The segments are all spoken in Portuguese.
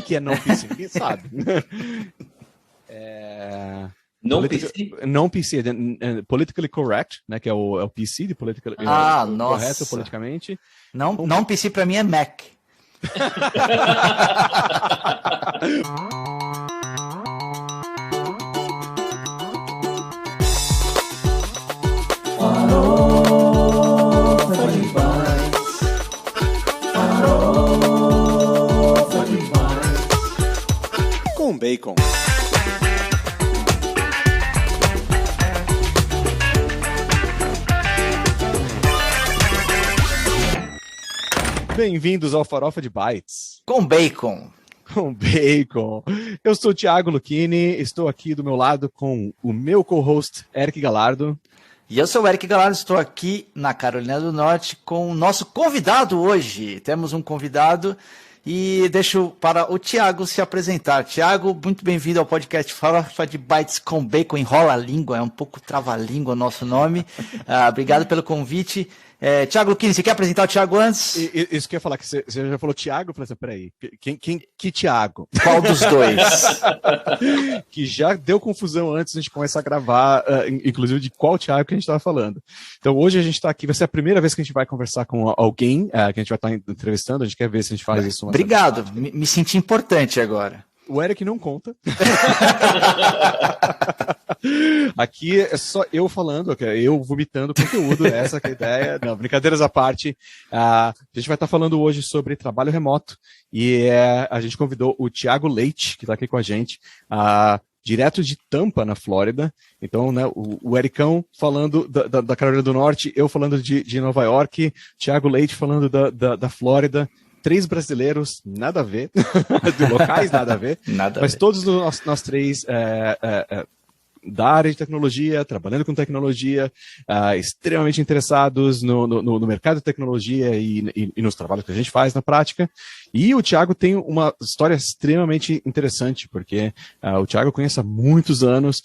que é não PC? Ninguém sabe. Não PC? Não PC, politically correct, né? Que é o PC de politically correto politicamente. Não PC para mim é Mac. Com bacon. Bem-vindos ao Farofa de Bytes. Com bacon. Com bacon. Eu sou o Thiago Lucchini, estou aqui do meu lado com o meu co-host, Eric Galardo. E eu sou o Eric Galardo, estou aqui na Carolina do Norte com o nosso convidado hoje. Temos um convidado e deixo para o Thiago se apresentar. Thiago, muito bem-vindo ao podcast Farofa de Bytes com bacon. Enrola a língua, é um pouco trava-língua o nosso nome. Obrigado pelo convite. Thiago Lucchini, você quer apresentar o Thiago antes? Isso que eu ia falar, que você já falou Thiago, eu falei assim, peraí, que Thiago? Qual dos dois? Que já deu confusão antes de a gente começar a gravar, inclusive de qual Thiago que a gente estava falando. Então hoje a gente está aqui, vai ser a primeira vez que a gente vai conversar com alguém, que a gente vai estar entrevistando, a gente quer ver se a gente faz isso. Obrigado, me senti importante agora. O Eric não conta. Aqui é só eu falando, eu vomitando conteúdo, essa que é a ideia. Não, brincadeiras à parte. A gente vai estar falando hoje sobre trabalho remoto e a gente convidou o Thiago Leite, que está aqui com a gente, direto de Tampa, na Flórida. Então, né, o Ericão falando da Carolina do Norte, eu falando de Nova York, Thiago Leite falando da Flórida. 3 brasileiros, nada a ver, de locais, nada a ver, mas todos nós três da área de tecnologia, trabalhando com tecnologia, extremamente interessados no mercado de tecnologia e nos trabalhos que a gente faz na prática. E o Thiago tem uma história extremamente interessante, porque o Thiago conhece há muitos anos,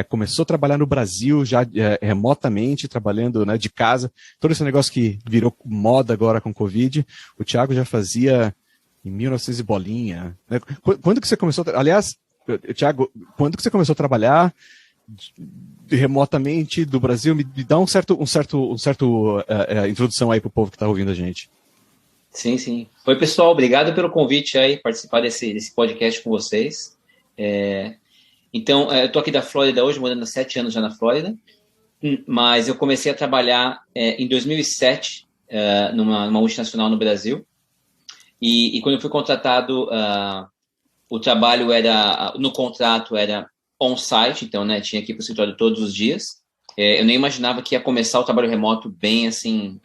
começou a trabalhar no Brasil já remotamente, trabalhando, né, de casa. Todo esse negócio que virou moda agora com Covid, o Thiago já fazia em 1900 e bolinha. Né? Quando que você começou, aliás, Thiago, quando que você começou a trabalhar remotamente do Brasil? Me dá um certo introdução aí para o povo que está ouvindo a gente. Sim. Oi, pessoal, obrigado pelo convite aí, participar desse podcast com vocês. Então, eu estou aqui da Flórida hoje, morando há 7 anos já na Flórida, mas eu comecei a trabalhar em 2007 numa multinacional no Brasil, e quando eu fui contratado, o trabalho no contrato era on-site, então, né, tinha que ir para o escritório todos os dias. Eu nem imaginava que ia começar o trabalho remoto bem assim,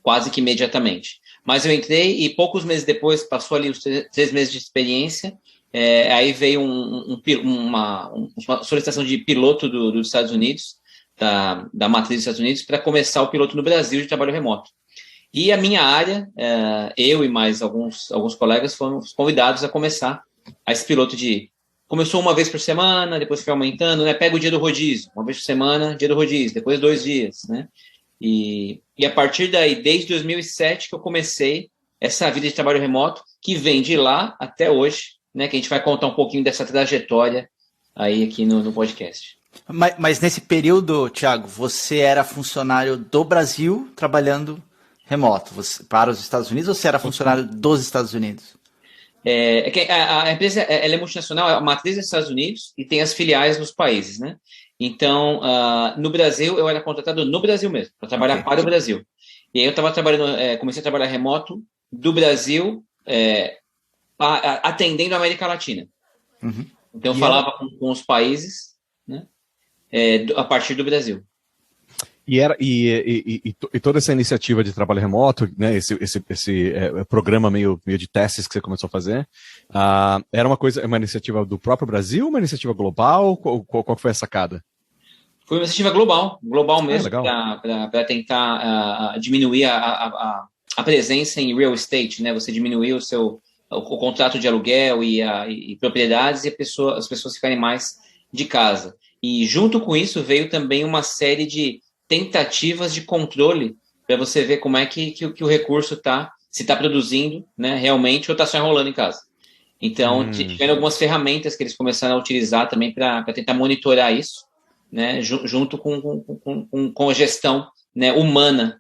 quase que imediatamente. Mas eu entrei e poucos meses depois, passou ali os 3 meses de experiência, aí veio uma solicitação de piloto dos Estados Unidos, da matriz dos Estados Unidos, para começar o piloto no Brasil de trabalho remoto. E a minha área, eu e mais alguns colegas fomos convidados a começar esse piloto começou uma vez por semana, depois foi aumentando, né? Pega o dia do rodízio, uma vez por semana, dia do rodízio, depois 2 dias, né? E a partir daí, desde 2007, que eu comecei essa vida de trabalho remoto, que vem de lá até hoje, né? Que a gente vai contar um pouquinho dessa trajetória aí aqui no podcast. Mas nesse período, Thiago, você era funcionário do Brasil trabalhando remoto para os Estados Unidos, ou você era funcionário dos Estados Unidos? A empresa ela é multinacional, é a matriz dos Estados Unidos e tem as filiais nos países, né? Então, no Brasil, eu era contratado no Brasil mesmo, para trabalhar para o Brasil. E aí eu estava trabalhando, comecei a trabalhar remoto do Brasil, atendendo a América Latina. Uhum. Então, eu falava com os países, né, a partir do Brasil. E toda essa iniciativa de trabalho remoto, né, esse programa meio de testes que você começou a fazer, era uma iniciativa do próprio Brasil, uma iniciativa global? Qual foi a sacada? Foi uma iniciativa global mesmo, para tentar diminuir a presença em real estate, né? Você diminuir o contrato de aluguel e propriedades e as pessoas ficarem mais de casa. E junto com isso veio também uma série de tentativas de controle para você ver como é que o recurso se está produzindo, né, realmente, ou está só enrolando em casa. Então, tiveram algumas ferramentas que eles começaram a utilizar também para tentar monitorar isso, né, junto com a gestão, né, humana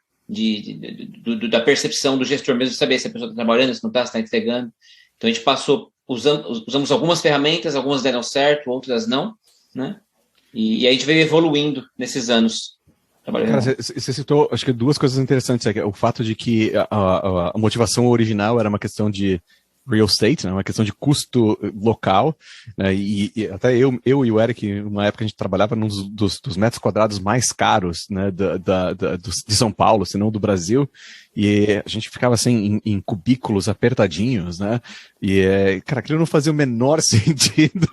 da percepção do gestor mesmo, de saber se a pessoa está trabalhando, se não está, se está entregando. Então, a gente usamos algumas ferramentas, algumas deram certo, outras não, né? E aí a gente veio evoluindo nesses anos. Cara, você citou, acho que duas coisas interessantes. O fato de que a motivação original era uma questão de real estate, né, uma questão de custo local, né, e até eu e o Eric, numa época a gente trabalhava num dos metros quadrados mais caros, né, de São Paulo, se não do Brasil, e a gente ficava assim em cubículos apertadinhos, né, e cara, aquilo não fazia o menor sentido,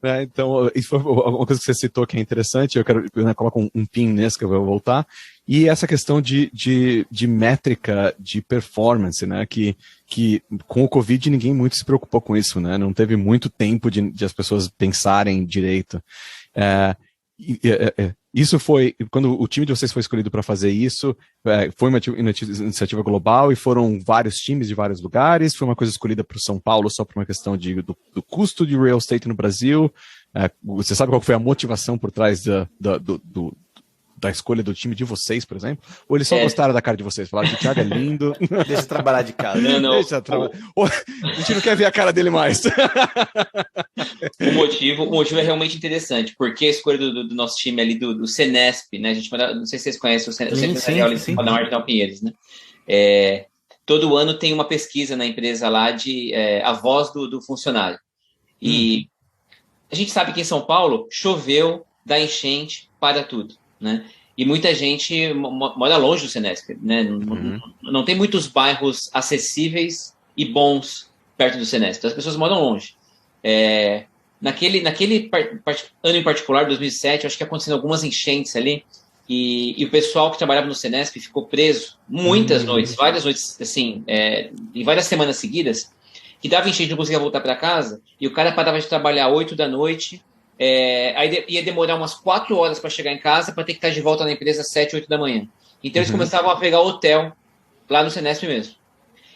né, então isso foi uma coisa que você citou que é interessante, eu coloco um pin nesse que eu vou voltar. E essa questão de métrica de performance, né? Que com o Covid ninguém muito se preocupou com isso, né? Não teve muito tempo de as pessoas pensarem direito. Isso foi, quando o time de vocês foi escolhido para fazer isso, foi uma iniciativa global e foram vários times de vários lugares, foi uma coisa escolhida para o São Paulo só por uma questão do custo de real estate no Brasil. Você sabe qual foi a motivação por trás da escolha do time de vocês, por exemplo? Ou eles só gostaram da cara de vocês? Falaram que o Thiago é lindo. Deixa eu trabalhar de casa. Não. A gente não quer ver a cara dele mais. O motivo é realmente interessante, porque a escolha do nosso time ali, do Senesp, né? A gente não sei se vocês conhecem o Centro Empresarial da Marginal Pinheiros, né? Todo ano tem uma pesquisa na empresa lá de a voz do funcionário. E a gente sabe que em São Paulo choveu, dá enchente, para tudo, né? E muita gente mora longe do Senesp, né? Não tem muitos bairros acessíveis e bons perto do Senesp. Então as pessoas moram longe. Naquele ano em particular, 2007, acho que aconteceram algumas enchentes ali e o pessoal que trabalhava no Senesp ficou preso muitas noites, várias noites, assim, em várias semanas seguidas, que dava enchente, não conseguia voltar para casa e o cara parava de trabalhar 8 da noite. Aí ia demorar umas 4 horas para chegar em casa para ter que estar de volta na empresa às 7, 8 da manhã. Então eles começavam a pegar hotel lá no Senesp mesmo.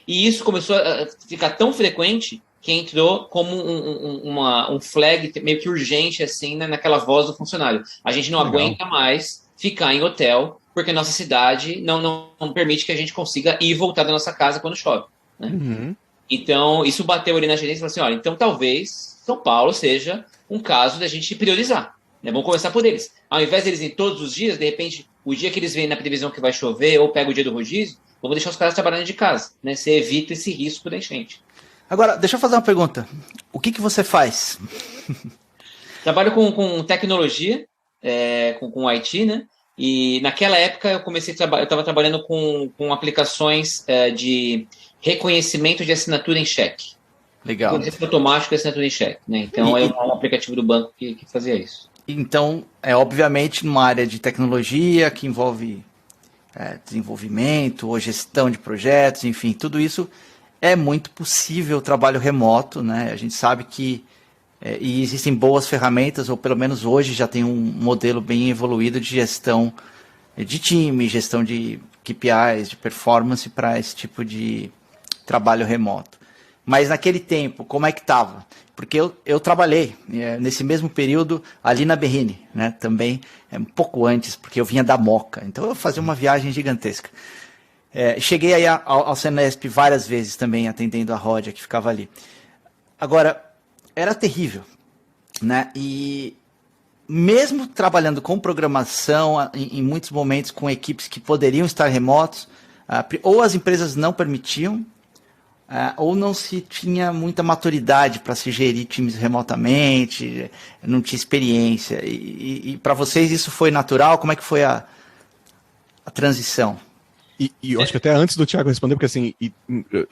E isso começou a ficar tão frequente que entrou como um flag meio que urgente assim, né, naquela voz do funcionário. A gente não aguenta mais ficar em hotel porque a nossa cidade não permite que a gente consiga ir e voltar da nossa casa quando chove, né? Então isso bateu ali na gerência e falou assim, olha, então talvez São Paulo seja um caso da gente priorizar, né? Vamos começar por eles. Ao invés deles irem todos os dias, de repente, o dia que eles veem na previsão que vai chover ou pega o dia do rodízio, vamos deixar os caras trabalhando de casa, né? Você evita esse risco da enchente. Agora, deixa eu fazer uma pergunta. O que você faz? Trabalho com tecnologia, com IT, né? E naquela época eu estava trabalhando com aplicações de reconhecimento de assinatura em cheque. Legal. Reconhecimento automático de assinatura em cheque, né? Então é um aplicativo do banco que fazia isso. Então, obviamente, numa área de tecnologia que envolve desenvolvimento ou gestão de projetos, enfim, tudo isso é muito possível o trabalho remoto, né? A gente sabe que e existem boas ferramentas, ou pelo menos hoje já tem um modelo bem evoluído de gestão de time, gestão de KPIs, de performance para esse tipo de trabalho remoto. Mas naquele tempo, como é que estava? Porque eu trabalhei nesse mesmo período ali na Berrine, né? Também um pouco antes, porque eu vinha da Moca. Então eu fazia uma viagem gigantesca. Cheguei aí ao Senesp várias vezes também, atendendo a Ródia, que ficava ali. Agora, era terrível, né? E mesmo trabalhando com programação, em muitos momentos com equipes que poderiam estar remotos, ou as empresas não permitiam, ou não se tinha muita maturidade para se gerir times remotamente, não tinha experiência. E para vocês isso foi natural? Como é que foi a transição? E eu acho que até antes do Thiago responder, porque assim,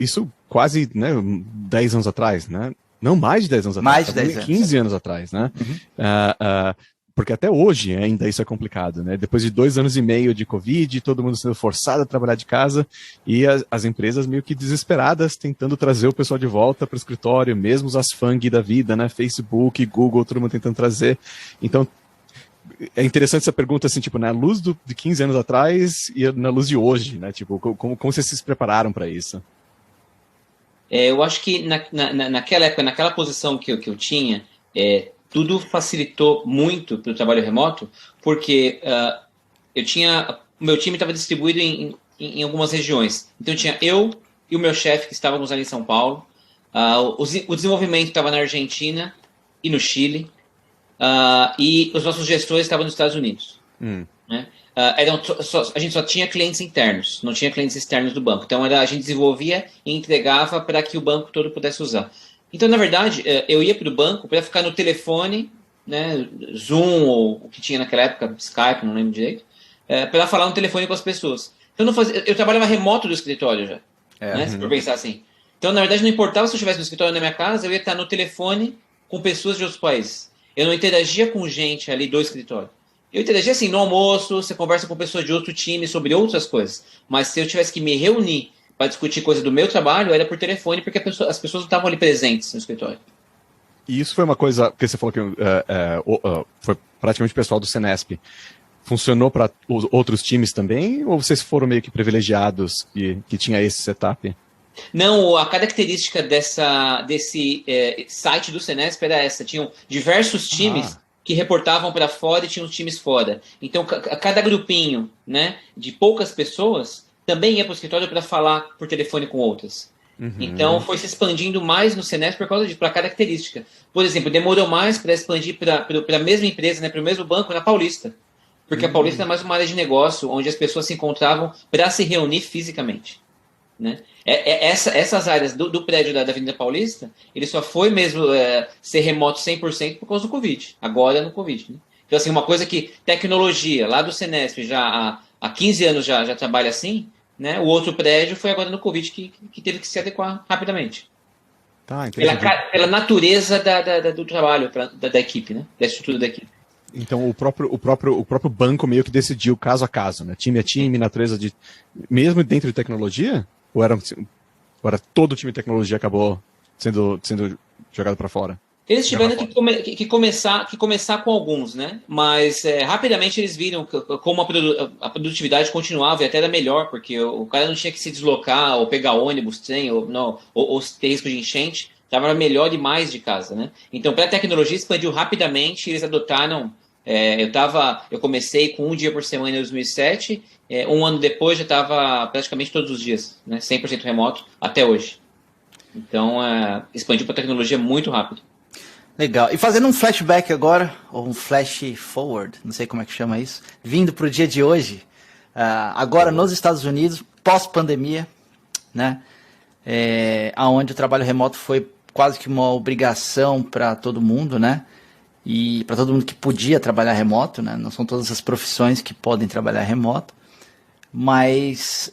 isso quase 10 anos atrás, né? Não, mais de 10 anos atrás. Mais de 10 anos. 15 anos atrás, né? Porque até hoje ainda isso é complicado, né? Depois de 2 anos e meio de Covid, todo mundo sendo forçado a trabalhar de casa e as empresas meio que desesperadas tentando trazer o pessoal de volta para o escritório, mesmo as FANG da vida, né? Facebook, Google, todo mundo tentando trazer. Então, é interessante essa pergunta, assim, tipo, na luz de 15 anos atrás e na luz de hoje, né? Tipo, como vocês se prepararam para isso? Eu acho que naquela época, naquela posição que eu tinha, tudo facilitou muito para o trabalho remoto, porque o meu time estava distribuído em algumas regiões. Então tinha eu e o meu chefe que estávamos ali em São Paulo. O desenvolvimento estava na Argentina e no Chile. E os nossos gestores estavam nos Estados Unidos. Né? A gente só tinha clientes internos, não tinha clientes externos do banco. Então a gente desenvolvia e entregava para que o banco todo pudesse usar. Então, na verdade, eu ia para o banco para ficar no telefone, né, Zoom ou o que tinha naquela época, Skype, não lembro direito, para falar no telefone com as pessoas. Então, eu trabalhava remoto do escritório já, né, se for pensar assim. Então, na verdade, não importava se eu estivesse no escritório na minha casa, eu ia estar no telefone com pessoas de outros países. Eu não interagia com gente ali do escritório. Eu interagia assim, no almoço, você conversa com pessoas de outro time sobre outras coisas. Mas se eu tivesse que me reunir para discutir coisa do meu trabalho, era por telefone, porque as pessoas não estavam ali presentes no escritório. E isso foi uma coisa, porque você falou que foi praticamente o pessoal do Senesp. Funcionou para os outros times também? Ou vocês foram meio que privilegiados que tinha esse setup? Não, a característica desse site do Senesp era essa. Tinham diversos times que reportavam para fora e tinham times fora. Então, cada grupinho, né, de poucas pessoas também ia para o escritório para falar por telefone com outras. Então, foi se expandindo mais no Senesp por causa disso, para característica. Por exemplo, demorou mais para expandir para a mesma empresa, né, para o mesmo banco na Paulista. Porque a Paulista é mais uma área de negócio onde as pessoas se encontravam para se reunir fisicamente. Né? Essas áreas do prédio da Avenida Paulista, ele só foi mesmo ser remoto 100% por causa do Covid. Agora no Covid. Né? Então, assim, uma coisa que tecnologia, lá do Senesp, já há 15 anos já trabalha assim, né? O outro prédio foi agora no Covid que teve que se adequar rapidamente. Tá, pela natureza do trabalho, da equipe, né? Da estrutura da equipe. Então o próprio banco meio que decidiu caso a caso, né? Time a time, natureza de... Mesmo dentro de tecnologia? Ou era todo o time de tecnologia acabou sendo jogado para fora? Eles tiveram que começar com alguns, né? Mas rapidamente eles viram como a produtividade continuava e até era melhor, porque o cara não tinha que se deslocar ou pegar ônibus, trem, ou ter risco de enchente. Estava melhor e mais de casa, né? Então, para a tecnologia expandiu rapidamente, eles adotaram... eu comecei com um dia por semana em 2007, um ano depois já estava praticamente todos os dias, né? 100% remoto, até hoje. Então, expandiu para a tecnologia muito rápido. Legal. E fazendo um flashback agora, ou um flash forward, não sei como é que chama isso, vindo para o dia de hoje, agora nos Estados Unidos, pós-pandemia, né? Onde o trabalho remoto foi quase que uma obrigação para todo mundo, né? E para todo mundo que podia trabalhar remoto, né? Não são todas as profissões que podem trabalhar remoto, mas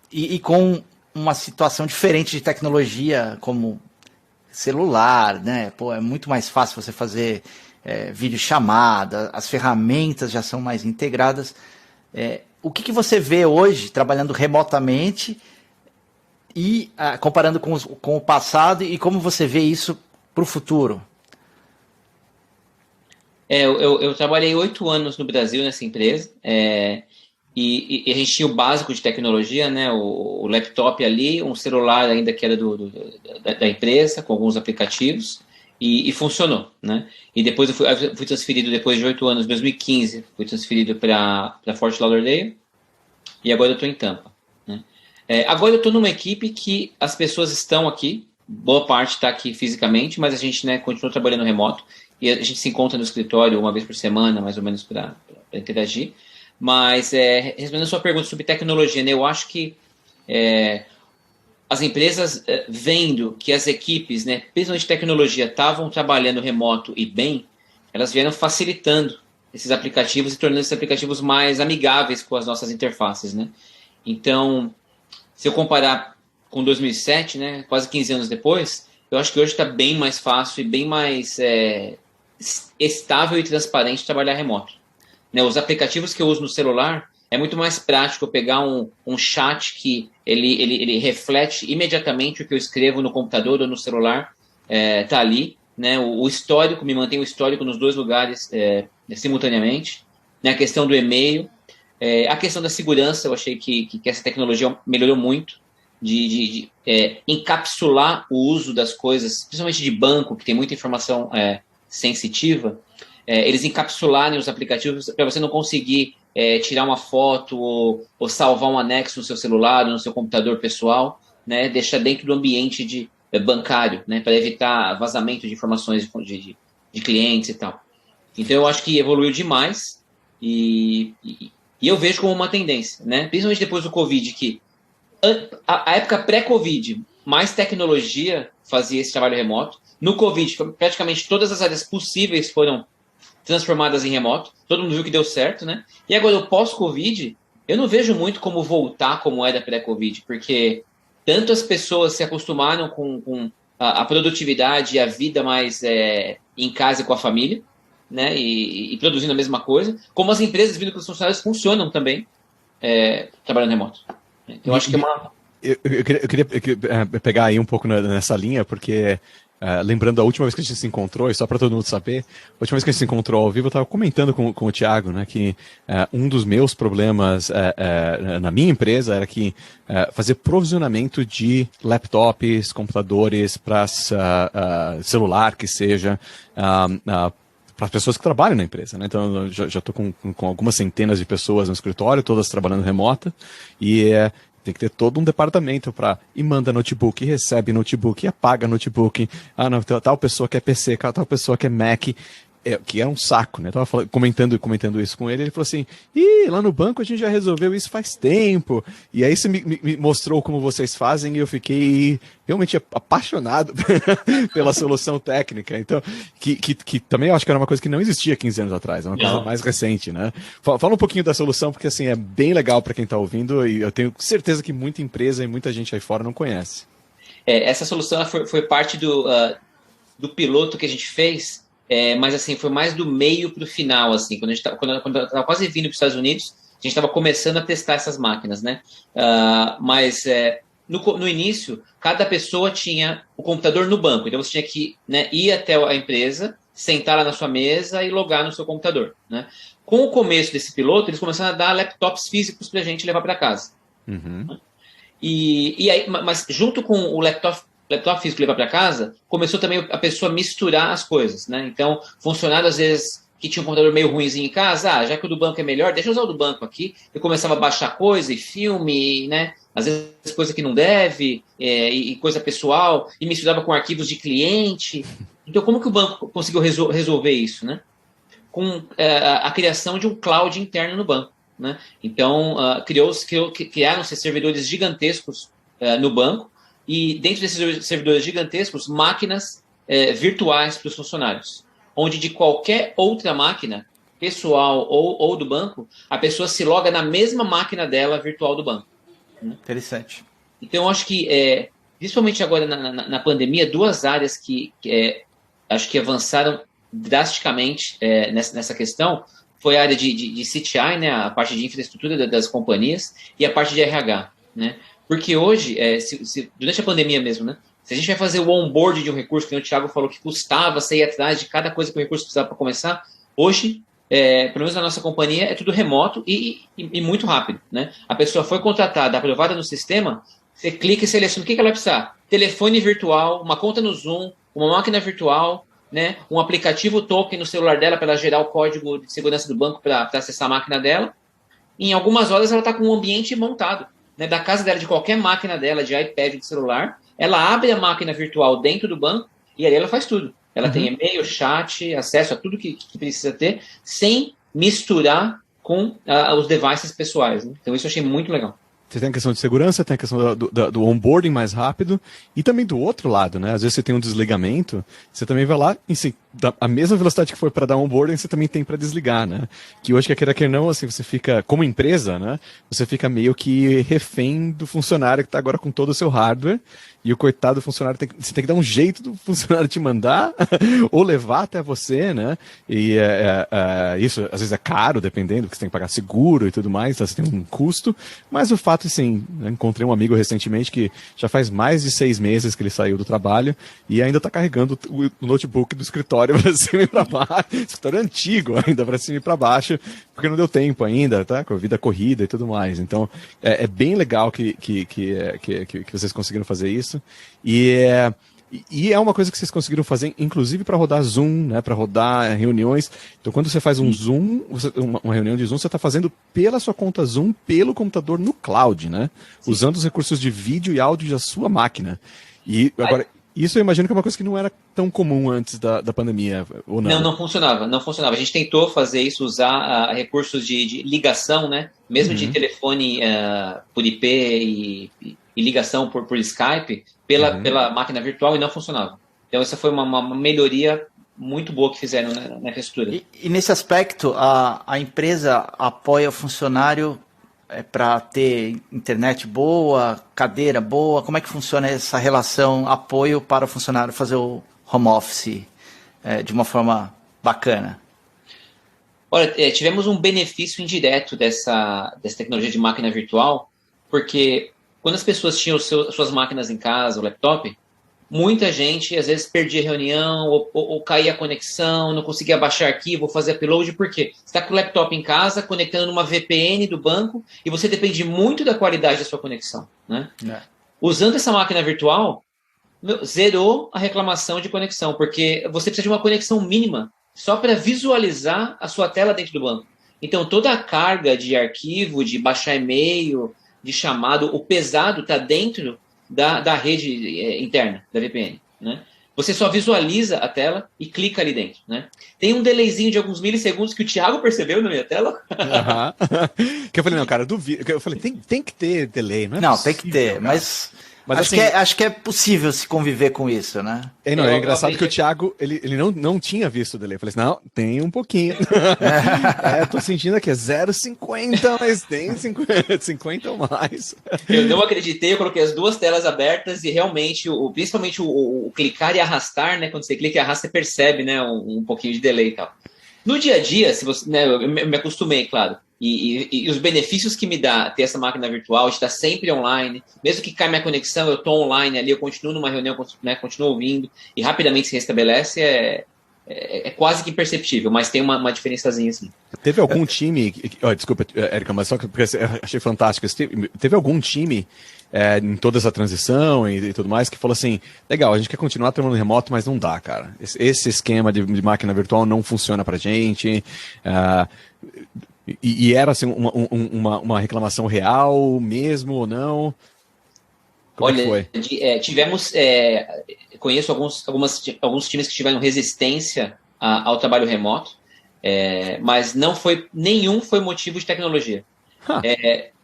e com uma situação diferente de tecnologia, como celular, né? Pô, é muito mais fácil você fazer videochamada, as ferramentas já são mais integradas. O que você vê hoje trabalhando remotamente e comparando com o passado, e como você vê isso para o futuro? Eu trabalhei 8 anos no Brasil nessa empresa, e a gente tinha o básico de tecnologia, né? O laptop ali, um celular ainda que era da empresa, com alguns aplicativos, e funcionou, né? E depois eu fui transferido, depois de 8 anos, em 2015, fui transferido para Fort Lauderdale, e agora eu estou em Tampa. Né? Agora eu estou numa equipe que as pessoas estão aqui, boa parte está aqui fisicamente, mas a gente, né, continua trabalhando remoto, e a gente se encontra no escritório uma vez por semana, mais ou menos, para interagir. Mas, respondendo a sua pergunta sobre tecnologia, né, eu acho que as empresas, vendo que as equipes, né, principalmente de tecnologia, estavam trabalhando remoto e bem, elas vieram facilitando esses aplicativos e tornando esses aplicativos mais amigáveis com as nossas interfaces. Né? Então, se eu comparar com 2007, né, quase 15 anos depois, eu acho que hoje está bem mais fácil e bem mais estável e transparente trabalhar remoto. Né, os aplicativos que eu uso no celular, é muito mais prático eu pegar um chat que ele reflete imediatamente o que eu escrevo no computador ou no celular, tá ali. Né, o histórico, me mantém o histórico nos dois lugares simultaneamente. Né, a questão do e-mail, a questão da segurança, eu achei que essa tecnologia melhorou muito. encapsular o uso das coisas, principalmente de banco, que tem muita informação sensitiva, eles encapsularem os aplicativos para você não conseguir tirar uma foto ou salvar um anexo no seu celular ou no seu computador pessoal, né, deixar dentro do ambiente bancário, né, para evitar vazamento de informações de clientes e tal. Então, eu acho que evoluiu demais e eu vejo como uma tendência, né, principalmente depois do Covid, que a época pré-Covid, mais tecnologia fazia esse trabalho remoto. No Covid, praticamente todas as áreas possíveis foram transformadas em remoto. Todo mundo viu que deu certo, né? E agora, o pós-Covid, eu não vejo muito como voltar como era pré-Covid, porque tanto as pessoas se acostumaram com a produtividade e a vida mais em casa e com a família, né? E produzindo a mesma coisa, como as empresas, vindo que os funcionários funcionam também trabalhando remoto. Então, eu acho que é uma... Eu queria pegar aí um pouco nessa linha, porque lembrando a última vez que a gente se encontrou, e só para todo mundo saber, a última vez que a gente se encontrou ao vivo, eu estava comentando com o Thiago, né, que um dos meus problemas na minha empresa era que fazer provisionamento de laptops, computadores para celular, que seja, para as pessoas que trabalham na empresa, né? Então, eu já estou com algumas centenas de pessoas no escritório, todas trabalhando remota, e tem que ter todo um departamento para e manda notebook, e recebe notebook, e apaga notebook. Ah, não, tal pessoa quer PC, tal pessoa quer Mac, que é um saco, né? Eu tava comentando isso com ele, ele falou assim, lá no banco a gente já resolveu isso faz tempo. E aí você me mostrou como vocês fazem e eu fiquei realmente apaixonado pela solução técnica. Então, que também eu acho que era uma coisa que não existia 15 anos atrás, é uma coisa mais recente, né? Fala um pouquinho da solução, porque assim, é bem legal para quem está ouvindo e eu tenho certeza que muita empresa e muita gente aí fora não conhece. Essa solução foi parte do piloto que a gente fez, mas assim, foi mais do meio para o final, assim, quando eu estava quase vindo para os Estados Unidos, a gente estava começando a testar essas máquinas, né? Mas no início, cada pessoa tinha o computador no banco, então você tinha que, né, ir até a empresa, sentar lá na sua mesa e logar no seu computador, né? Com o começo desse piloto, eles começaram a dar laptops físicos para a gente levar para casa. Uhum. E aí, mas junto com o laptop físico levar para casa, começou também a pessoa misturar as coisas, né? Então, funcionário, às vezes, que tinha um computador meio ruinzinho em casa, já que o do banco é melhor, deixa eu usar o do banco aqui. Eu começava a baixar coisa e filme, né? Às vezes coisa que não deve, e coisa pessoal, e misturava com arquivos de cliente. Então, como que o banco conseguiu resolver isso, né? Com a criação de um cloud interno no banco, né? Então, criaram-se servidores gigantescos no banco, e dentro desses servidores gigantescos, máquinas virtuais para os funcionários, onde de qualquer outra máquina, pessoal ou do banco, a pessoa se loga na mesma máquina dela virtual do banco. Né? Interessante. Então, eu acho que, principalmente agora na pandemia, duas áreas que acho que avançaram drasticamente nessa questão foi a área de CTI, né, a parte de infraestrutura das companhias, e a parte de RH, né? Porque hoje, durante a pandemia mesmo, né, se a gente vai fazer o onboard de um recurso, que o Thiago falou que custava sair atrás de cada coisa que o recurso precisava para começar, hoje, pelo menos na nossa companhia, é tudo remoto e muito rápido, né? A pessoa foi contratada, aprovada no sistema, você clica e seleciona o que ela vai precisar. Telefone virtual, uma conta no Zoom, uma máquina virtual, né, um aplicativo token no celular dela para ela gerar o código de segurança do banco para acessar a máquina dela. Em algumas horas ela está com um ambiente montado, né, da casa dela, de qualquer máquina dela, de iPad, de celular. Ela abre a máquina virtual dentro do banco e aí ela faz tudo. Ela tem e-mail, chat, acesso a tudo que precisa ter, sem misturar com os devices pessoais. Né? Então isso eu achei muito legal. Você tem a questão de segurança, tem a questão do onboarding mais rápido e também do outro lado, né? Às vezes você tem um desligamento, você também vai lá e sim, a mesma velocidade que foi para dar onboarding, você também tem para desligar, né? Que hoje, quer não, assim, você fica, como empresa, né? Você fica meio que refém do funcionário que está agora com todo o seu hardware e o coitado do funcionário você tem que dar um jeito do funcionário te mandar ou levar até você, né? E isso às vezes é caro, dependendo, porque você tem que pagar seguro e tudo mais, então você tem um custo. Mas o fato, assim, eu encontrei um amigo recentemente que já faz mais de 6 meses que ele saiu do trabalho e ainda está carregando o notebook do escritório para cima e para baixo, escritório antigo ainda para cima e para baixo, porque não deu tempo ainda, tá? Com a vida corrida e tudo mais. Então, é bem legal que vocês conseguiram fazer isso. E é uma coisa que vocês conseguiram fazer, inclusive para rodar Zoom, né? Para rodar reuniões. Então, quando você faz um Zoom, uma reunião de Zoom, você está fazendo pela sua conta Zoom, pelo computador no cloud, né? Sim. Usando os recursos de vídeo e áudio da sua máquina. E agora, isso eu imagino que é uma coisa que não era tão comum antes da pandemia, ou não? Não funcionava. A gente tentou fazer isso, usar recursos de ligação, né? Mesmo de telefone por IP e ligação por Skype, pela máquina virtual, e não funcionava. Então essa foi uma melhoria muito boa que fizeram na infraestrutura. E nesse aspecto, a empresa apoia o funcionário para ter internet boa, cadeira boa? Como é que funciona essa relação apoio para o funcionário fazer o home office de uma forma bacana? Olha, tivemos um benefício indireto dessa tecnologia de máquina virtual, porque quando as pessoas tinham suas máquinas em casa, o laptop, muita gente às vezes perdia reunião ou caía a conexão, não conseguia baixar arquivo, fazer upload, porque você está com o laptop em casa, conectando numa VPN do banco, e você depende muito da qualidade da sua conexão, né? Usando essa máquina virtual, zerou a reclamação de conexão, porque você precisa de uma conexão mínima só para visualizar a sua tela dentro do banco. Então, toda a carga de arquivo, de baixar e-mail, de chamado, o pesado está dentro da rede interna, da VPN, né? Você só visualiza a tela e clica ali dentro, né? Tem um delayzinho de alguns milissegundos que o Thiago percebeu na minha tela. Que eu falei, não, cara, duvido. Eu falei, tem que ter delay, não é possível, tem que ter, cara. Mas acho que é possível se conviver com isso, né? É engraçado que o Thiago, ele não tinha visto o delay. Eu falei assim, não, tem um pouquinho. Tô sentindo aqui, é 0,50, mas tem 50 ou mais. Eu não acreditei, eu coloquei as duas telas abertas e realmente, principalmente o clicar e arrastar, né? Quando você clica e arrasta, você percebe, né, um pouquinho de delay e tal. No dia a dia, se você, né, eu me acostumei, claro. E os benefícios que me dá ter essa máquina virtual, estar sempre online, mesmo que caia minha conexão, eu estou online ali, eu continuo numa reunião, né, continuo ouvindo, e rapidamente se restabelece, é quase que imperceptível, mas tem uma diferençazinha assim. Teve algum time, desculpa, Érica, mas só que porque eu achei fantástico, teve algum time em toda essa transição e tudo mais que falou assim, legal, a gente quer continuar trabalhando remoto, mas não dá, cara. Esse esquema de máquina virtual não funciona pra gente. E era assim, uma reclamação real mesmo ou não? Como Olha, foi? Tivemos, conheço alguns times que tiveram resistência ao trabalho remoto, mas nenhum foi motivo de tecnologia.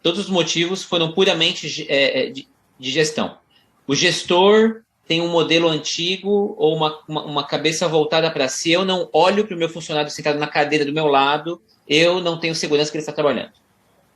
Todos os motivos foram puramente de gestão. O gestor tem um modelo antigo ou uma cabeça voltada para si. Eu não olho para o meu funcionário sentado na cadeira do meu lado, eu não tenho segurança que ele está trabalhando.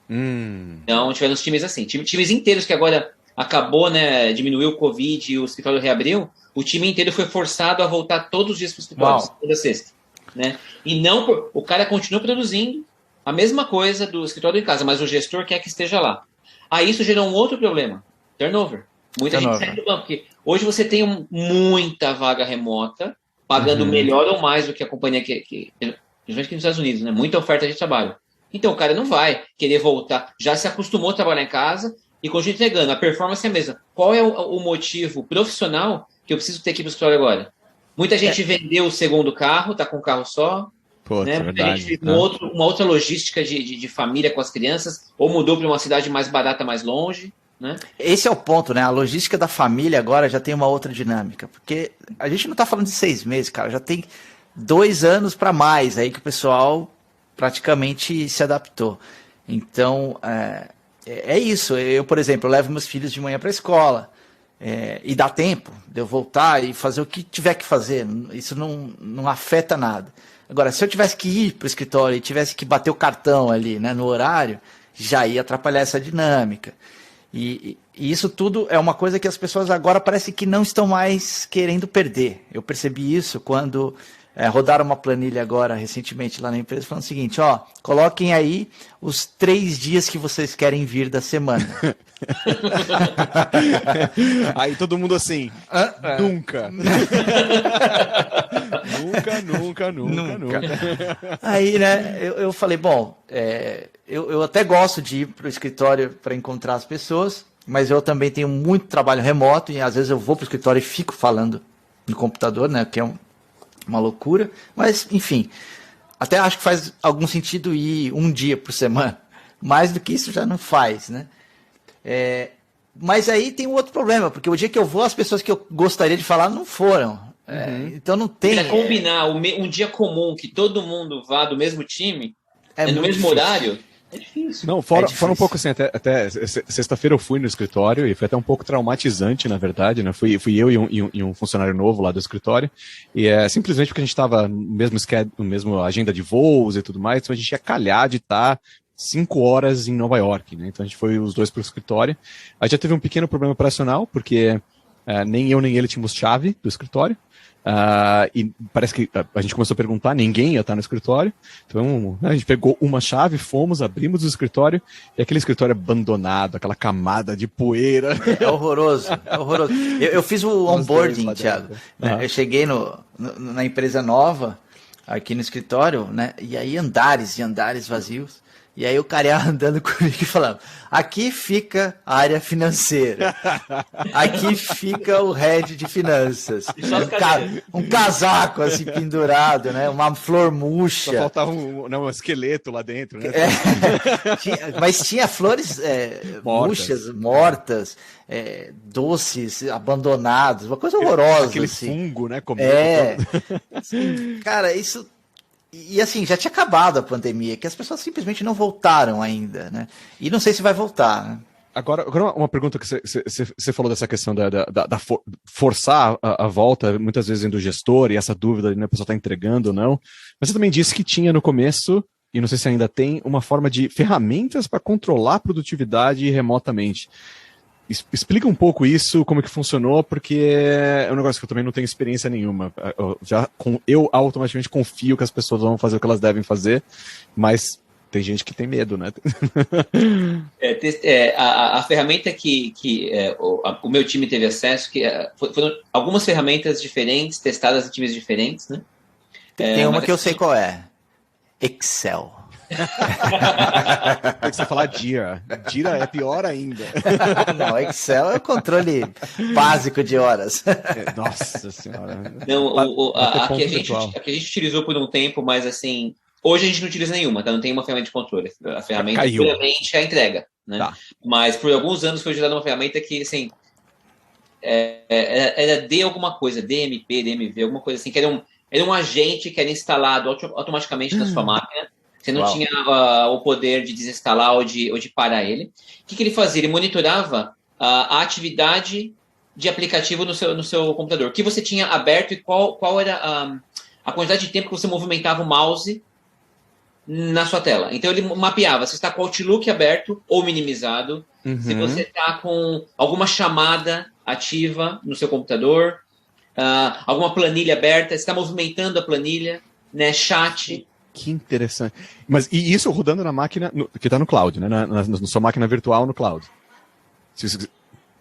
Então, tivemos times assim. Times inteiros que agora acabou, né, diminuiu o Covid e o escritório reabriu, o time inteiro foi forçado a voltar todos os dias para o escritório, toda sexta. Né? E não, o cara continua produzindo a mesma coisa do escritório em casa, mas o gestor quer que esteja lá. Aí isso gerou um outro problema, turnover. Muita gente sai do banco, porque hoje você tem muita vaga remota, pagando melhor ou mais do que a companhia principalmente aqui nos Estados Unidos, né? Muita oferta de trabalho. Então o cara não vai querer voltar, já se acostumou a trabalhar em casa e continua entregando. A performance é a mesma. Qual é o motivo profissional que eu preciso ter aqui para o escritório agora? Muita gente vendeu o segundo carro, está com um carro só. Né? Muita gente fez uma outra logística de família com as crianças, ou mudou para uma cidade mais barata, mais longe. Né? Esse é o ponto, né? A logística da família agora já tem uma outra dinâmica, porque a gente não está falando de 6 meses, cara, já tem 2 anos para mais aí que o pessoal praticamente se adaptou. Então, é isso. Eu, por exemplo, levo meus filhos de manhã para a escola, e dá tempo de eu voltar e fazer o que tiver que fazer. Isso não afeta nada. Agora, se eu tivesse que ir para o escritório e tivesse que bater o cartão ali, né, no horário, já ia atrapalhar essa dinâmica. E isso tudo é uma coisa que as pessoas agora parece que não estão mais querendo perder. Eu percebi isso quando rodaram uma planilha agora, recentemente, lá na empresa, falando o seguinte, ó, coloquem aí os 3 dias que vocês querem vir da semana. Aí todo mundo assim, nunca. Nunca. Aí, né, eu falei, bom, eu até gosto de ir para o escritório para encontrar as pessoas, mas eu também tenho muito trabalho remoto e às vezes eu vou para o escritório e fico falando no computador, né, que é uma loucura, mas enfim, até acho que faz algum sentido ir um dia por semana, mais do que isso já não faz, né? Mas aí tem um outro problema, porque o dia que eu vou, as pessoas que eu gostaria de falar não foram. Então não tem. Para combinar um dia comum que todo mundo vá do mesmo time, no mesmo difícil. Horário, é difícil. Não, fora um pouco assim, até sexta-feira eu fui no escritório e foi até um pouco traumatizante, na verdade, né? Fui eu e um funcionário novo lá do escritório, e simplesmente porque a gente estava no mesmo agenda de voos e tudo mais, então a gente ia calhar de estar 5 horas em Nova York, né? Então a gente foi os dois para o escritório. A gente já teve um pequeno problema operacional, porque nem eu nem ele tínhamos chave do escritório. E parece que a gente começou a perguntar, ninguém ia estar no escritório. Então a gente pegou uma chave, fomos, abrimos o escritório, e aquele escritório abandonado, aquela camada de poeira. É horroroso, é horroroso. Eu fiz o onboarding, Thiago. Né? Eu cheguei na empresa nova, aqui no escritório, né? E aí andares e andares vazios. E aí o cara ia andando comigo e falando, aqui fica a área financeira, aqui fica o head de finanças, um casaco assim pendurado, né? Uma flor murcha. Só faltava um esqueleto lá dentro, né? Mas tinha flores murchas, mortas, doces, abandonados, uma coisa horrosa. Aquele assim. fungo, né? Cara, isso... E assim, já tinha acabado a pandemia, que as pessoas simplesmente não voltaram ainda, né? E não sei se vai voltar, né? Agora uma pergunta que você falou dessa questão da forçar a volta, muitas vezes do gestor, e essa dúvida, né, a pessoa está entregando ou não. Mas você também disse que tinha no começo, e não sei se ainda tem, uma forma de ferramentas para controlar a produtividade remotamente. Explica um pouco isso, como que funcionou, porque é um negócio que eu também não tenho experiência nenhuma. Eu automaticamente confio que as pessoas vão fazer o que elas devem fazer, mas tem gente que tem medo, né? A ferramenta que o meu time teve acesso, foram algumas ferramentas diferentes, testadas em times diferentes, né? Tem uma que eu sei qual é. Excel. Tem que você falar Jira. Jira é pior ainda. Não, Excel é o controle básico de horas. Nossa senhora. Não, aqui a gente utilizou por um tempo, mas assim, hoje a gente não utiliza nenhuma, tá? Não tem uma ferramenta de controle. A ferramenta puramente é a entrega, né? Tá. Mas por alguns anos foi utilizada uma ferramenta que, assim, era D alguma coisa, DMP, DMV, alguma coisa assim, que era um agente que era instalado automaticamente na sua máquina. Você não tinha o poder de desinstalar ou de parar ele. O que ele fazia? Ele monitorava a atividade de aplicativo no seu computador. O que você tinha aberto e qual era a quantidade de tempo que você movimentava o mouse na sua tela. Então ele mapeava se está com o Outlook aberto ou minimizado, se você está com alguma chamada ativa no seu computador, alguma planilha aberta, se está movimentando a planilha, né, chat. Que interessante. Mas e isso rodando na máquina que está no cloud, né? Na sua máquina virtual no cloud.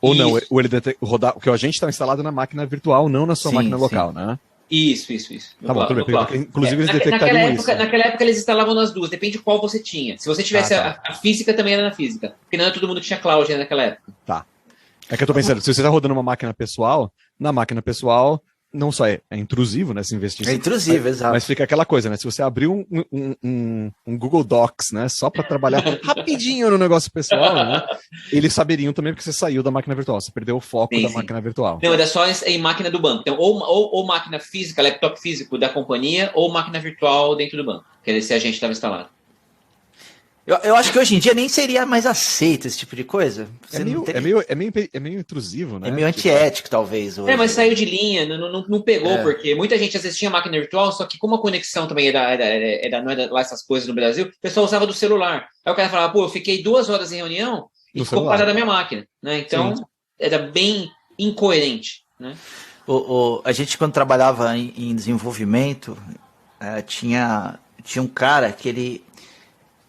Ou isso. Não, ou ele rodar, porque o agente está instalado na máquina virtual, não na sua máquina local, né? Isso. Tá bom, tudo bem. Inclusive eles detectariam isso. Naquela época eles instalavam nas duas, depende de qual você tinha. Se você tivesse a física, também era na física. Porque não era todo mundo que tinha cloud naquela época. Tá. É que eu tô pensando, se você está rodando uma máquina pessoal, na máquina pessoal, não só é intrusivo, né, se investir. É intrusivo, exato. Mas fica aquela coisa, né, se você abrir um Google Docs, né, só para trabalhar rapidinho no negócio pessoal, né, eles saberiam também porque você saiu da máquina virtual, você perdeu o foco da máquina virtual. Não, era só em máquina do banco. Então, ou máquina física, laptop físico da companhia, ou máquina virtual dentro do banco, que esse agente estava instalado. Eu acho que hoje em dia nem seria mais aceito esse tipo de coisa. É meio intrusivo, né? É meio antiético, talvez. Hoje. Mas saiu de linha, não pegou, porque muita gente às vezes tinha máquina virtual, só que como a conexão também não era lá essas coisas no Brasil, o pessoal usava do celular. Aí o cara falava, eu fiquei 2 horas em reunião e ficou parada a minha máquina, né? Então, era bem incoerente, né? A gente, quando trabalhava em desenvolvimento, tinha um cara que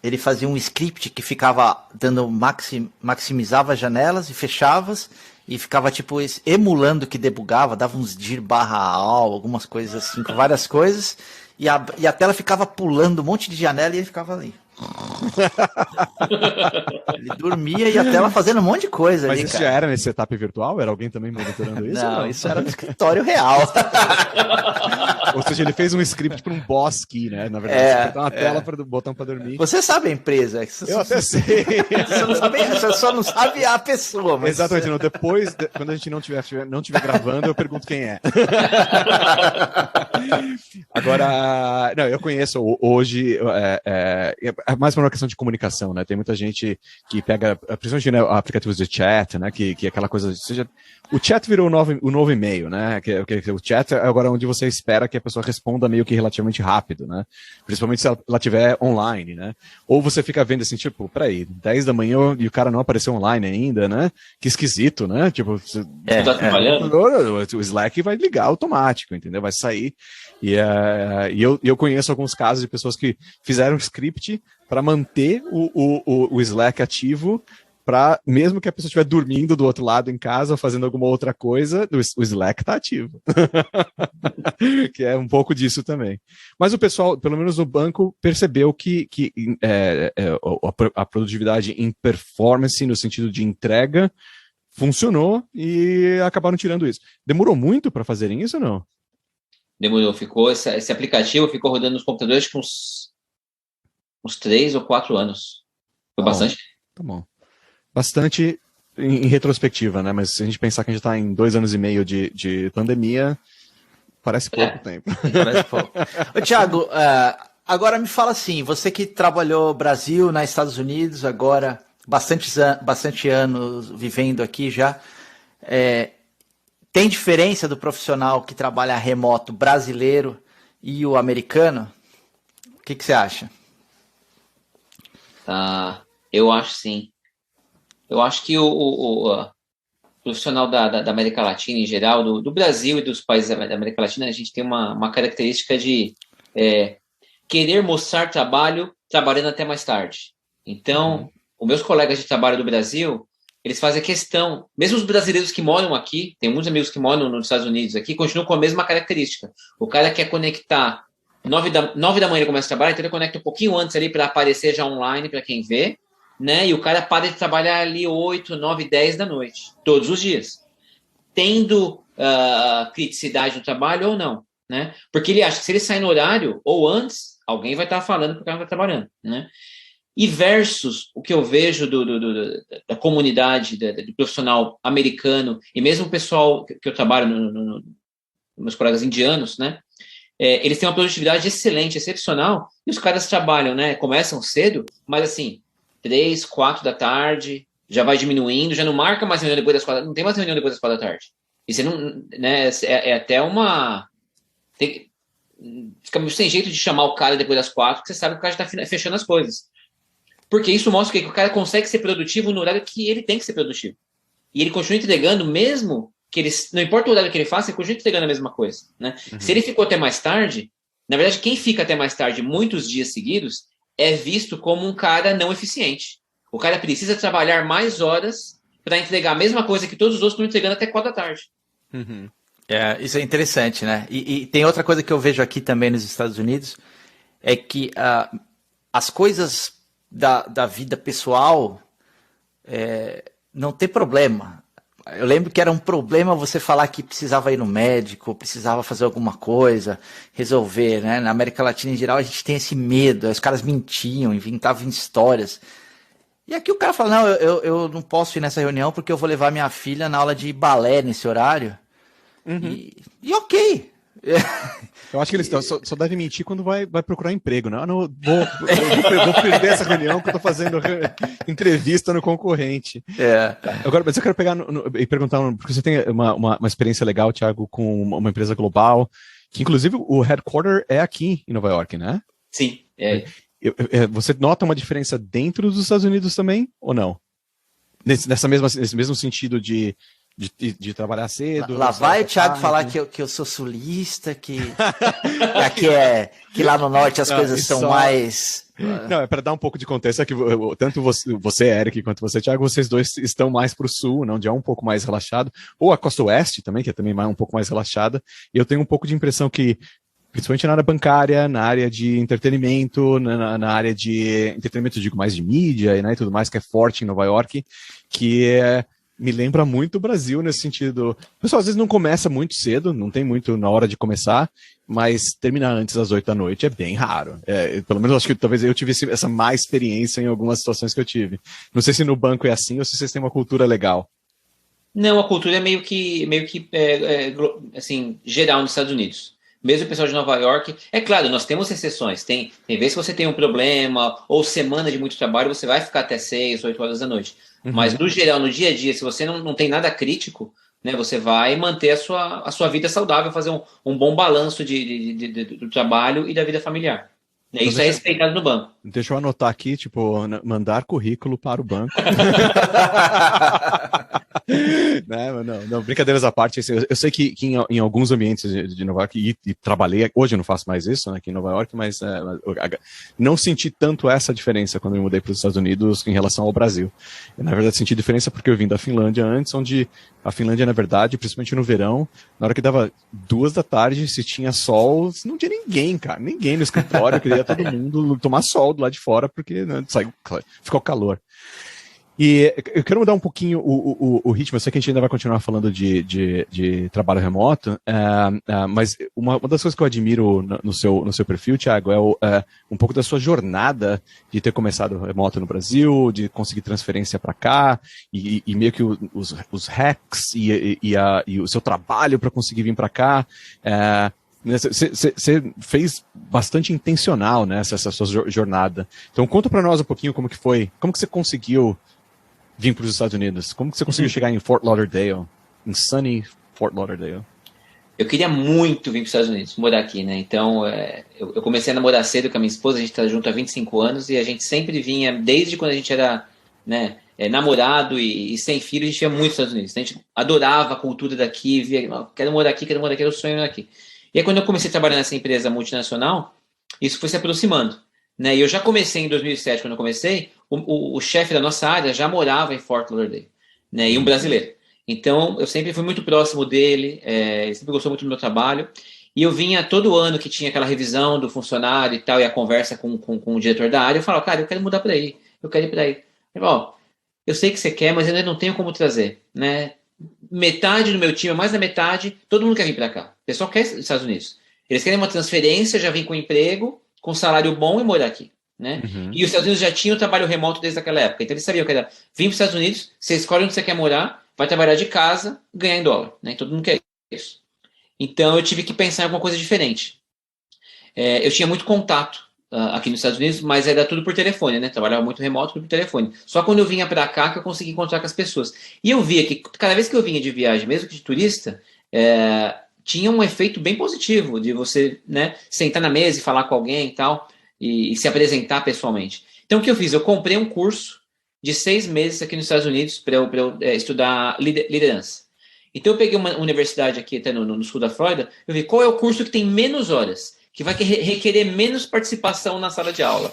ele fazia um script que ficava maximizava as janelas e fechava e ficava tipo emulando que debugava, dava uns dir /al, algumas coisas assim, com várias coisas, e a tela ficava pulando um monte de janela e ele ficava ali. Ele dormia e a tela fazendo um monte de coisa. Mas ali, isso cara. já era nesse setup virtual? Era alguém também monitorando isso? Não, isso era no escritório real. Ou seja, ele fez um script para um boss key, né? Na verdade, você apertar uma tela para o botão para dormir. Você sabe a empresa. Eu até sei. Você só não sabe a pessoa. Mas... Exatamente. Não, depois, quando a gente não tiver gravando, eu pergunto quem é. Agora, não, eu conheço hoje, é mais uma questão de comunicação, né? Tem muita gente que pega, principalmente, né, aplicativos de chat, né? Que é aquela coisa, o chat virou o novo e-mail, né? O chat é agora onde você espera que a pessoa responda meio que relativamente rápido, né? Principalmente se ela estiver online, né? Ou você fica vendo assim, tipo, peraí, 10 da manhã e o cara não apareceu online ainda, né? Que esquisito, né? Tipo, tá trabalhando? O Slack vai ligar automático, entendeu? Vai sair. E eu conheço alguns casos de pessoas que fizeram script para manter o Slack ativo, para mesmo que a pessoa estiver dormindo do outro lado em casa ou fazendo alguma outra coisa, o Slack está ativo. Que é um pouco disso também. Mas o pessoal, pelo menos no banco, percebeu que a produtividade em performance, no sentido de entrega, funcionou e acabaram tirando isso. Demorou muito para fazerem isso ou não? Demorou, esse aplicativo ficou rodando nos computadores com uns 3 ou 4 anos. Foi bastante. Tá bom. Bastante em retrospectiva, né? Mas se a gente pensar que a gente está em 2 anos e meio de pandemia, parece pouco tempo. Parece pouco. Ô, Thiago, agora me fala assim, você que trabalhou Brasil, nos Estados Unidos, agora bastante anos vivendo aqui já, tem diferença do profissional que trabalha remoto brasileiro e o americano? O que você acha? Eu acho sim. Eu acho que o profissional da América Latina em geral, do Brasil e dos países da América Latina, a gente tem uma característica de querer mostrar trabalho trabalhando até mais tarde. Então, os meus colegas de trabalho do Brasil, eles fazem questão, mesmo os brasileiros que moram aqui, tem muitos amigos que moram nos Estados Unidos aqui, continuam com a mesma característica. O cara quer conectar 9 da manhã ele começa a trabalhar, então ele conecta um pouquinho antes ali para aparecer já online para quem vê, né? E o cara para de trabalhar ali 8, 9, 10 da noite, todos os dias, tendo criticidade no trabalho ou não, né? Porque ele acha que se ele sair no horário ou antes, alguém vai estar falando que o cara não está trabalhando, né? E versus o que eu vejo da comunidade, do profissional americano, e mesmo o pessoal que eu trabalho, meus colegas indianos, né? Eles têm uma produtividade excelente, excepcional, e os caras trabalham, né? Começam cedo, mas assim, 3, 4 da tarde, já vai diminuindo, já não marca mais reunião depois das 4, não tem mais reunião depois das 4 da tarde. E você não, né? Até fica sem jeito de chamar o cara depois das 4, porque você sabe que o cara já está fechando as coisas. Porque isso mostra que o cara consegue ser produtivo no horário que ele tem que ser produtivo. E ele continua entregando, mesmo que ele, não importa o horário que ele faça, ele continua entregando a mesma coisa, né? Se ele ficou até mais tarde, na verdade, quem fica até mais tarde muitos dias seguidos é visto como um cara não eficiente. O cara precisa trabalhar mais horas para entregar a mesma coisa que todos os outros estão entregando até 4 da tarde. Isso é interessante, né? E tem outra coisa que eu vejo aqui também nos Estados Unidos, é que as coisas da vida pessoal não tem problema. Eu lembro que era um problema você falar que precisava ir no médico, precisava fazer alguma coisa, resolver, né? Na América Latina, em geral, a gente tem esse medo. Os caras mentiam, inventavam histórias. E aqui o cara fala, não, eu não posso ir nessa reunião porque eu vou levar minha filha na aula de balé nesse horário. E ok. Eu acho que eles só devem mentir quando vai procurar emprego, né? Não, vou perder essa reunião que eu tô fazendo entrevista no concorrente. Agora, mas eu quero pegar e perguntar, porque você tem uma experiência legal, Thiago, com uma empresa global, que inclusive o headquarter é aqui em Nova York, né? Sim. Você nota uma diferença dentro dos Estados Unidos também, ou não? nesse mesmo sentido de trabalhar cedo. Lá vai o Thiago falar que eu sou sulista, que lá no norte as coisas são mais... Não, é para dar um pouco de contexto, é que tanto você, Eric, quanto você, Thiago, vocês dois estão mais para o sul, onde é um pouco mais relaxado, ou a costa oeste também, que é também um pouco mais relaxada, e eu tenho um pouco de impressão que, principalmente na área bancária, na área de entretenimento, na área de entretenimento, digo, mais de mídia, né, e tudo mais, que é forte em Nova York, que me lembra muito o Brasil nesse sentido. O pessoal às vezes não começa muito cedo, não tem muito na hora de começar, mas terminar antes das 8 da noite é bem raro. Pelo menos acho que talvez eu tive essa má experiência em algumas situações que eu tive. Não sei se no banco é assim ou se vocês têm uma cultura legal. Não, a cultura é meio que assim, geral nos Estados Unidos. Mesmo o pessoal de Nova York, é claro, nós temos exceções. Tem vezes que você tem um problema, ou semana de muito trabalho, você vai ficar até 6, 8 horas da noite. Uhum. Mas, no geral, no dia a dia, se você não tem nada crítico, né, você vai manter a sua vida saudável, fazer um bom balanço do trabalho e da vida familiar. Então, isso é respeitado no banco. Deixa eu anotar aqui, tipo, mandar currículo para o banco. Não, brincadeiras à parte. Eu sei que em alguns ambientes de Nova York, e trabalhei, hoje eu não faço mais isso, né, aqui em Nova York, mas não senti tanto essa diferença quando eu me mudei para os Estados Unidos em relação ao Brasil. Eu, na verdade, senti diferença porque eu vim da Finlândia antes, onde a Finlândia, na verdade, principalmente no verão, na hora que dava 2 da tarde, se tinha sol, não tinha ninguém, cara, ninguém no escritório, queria todo mundo tomar sol do lado de fora, porque, né, ficou calor. E eu quero mudar um pouquinho o ritmo. Eu sei que a gente ainda vai continuar falando de trabalho remoto, mas uma das coisas que eu admiro no seu perfil, Thiago, é um pouco da sua jornada de ter começado remoto no Brasil, de conseguir transferência para cá, e meio que os hacks e o seu trabalho para conseguir vir para cá. Você fez bastante intencional, né, essa sua jornada. Então conta para nós um pouquinho como que foi, como que você conseguiu vir para os Estados Unidos? Como que você conseguiu chegar em Fort Lauderdale, em sunny Fort Lauderdale? Eu queria muito vir para os Estados Unidos, morar aqui, né? Então, eu comecei a namorar cedo com a minha esposa, a gente está junto há 25 anos, e a gente sempre vinha, desde quando a gente era, né, namorado e sem filho, a gente ia muito para os Estados Unidos. A gente adorava a cultura daqui, via, quero morar aqui, era o sonho aqui. E aí, quando eu comecei a trabalhar nessa empresa multinacional, isso foi se aproximando. Né? E eu já comecei em 2007, quando eu comecei, o chefe da nossa área já morava em Fort Lauderdale, né? E um brasileiro. Então, eu sempre fui muito próximo dele, ele sempre gostou muito do meu trabalho, e eu vinha todo ano que tinha aquela revisão do funcionário e tal, e a conversa com o diretor da área, eu falava, cara, eu quero mudar para aí, eu quero ir para aí. Ele falou, eu sei que você quer, mas eu ainda não tenho como trazer, né? Metade do meu time, mais da metade, todo mundo quer vir para cá. O pessoal quer ir nos Estados Unidos. Eles querem uma transferência, já vem com emprego, com salário bom e morar aqui, né? Uhum. E os Estados Unidos já tinham trabalho remoto desde aquela época. Então eles sabiam que era vir para os Estados Unidos, você escolhe onde você quer morar, vai trabalhar de casa, ganhar em dólar, né? Todo mundo quer isso. Então eu tive que pensar em alguma coisa diferente. Eu tinha muito contato aqui nos Estados Unidos, mas era tudo por telefone, né? Trabalhava muito remoto, tudo por telefone. Só quando eu vinha para cá que eu conseguia encontrar com as pessoas. E eu via que cada vez que eu vinha de viagem, mesmo que de turista, tinha um efeito bem positivo de você, né, sentar na mesa e falar com alguém e tal, e se apresentar pessoalmente. Então, o que eu fiz? Eu comprei um curso de 6 meses aqui nos Estados Unidos para eu estudar liderança. Então, eu peguei uma universidade aqui, até no sul da Flórida, eu vi qual é o curso que tem menos horas, que vai requerer menos participação na sala de aula.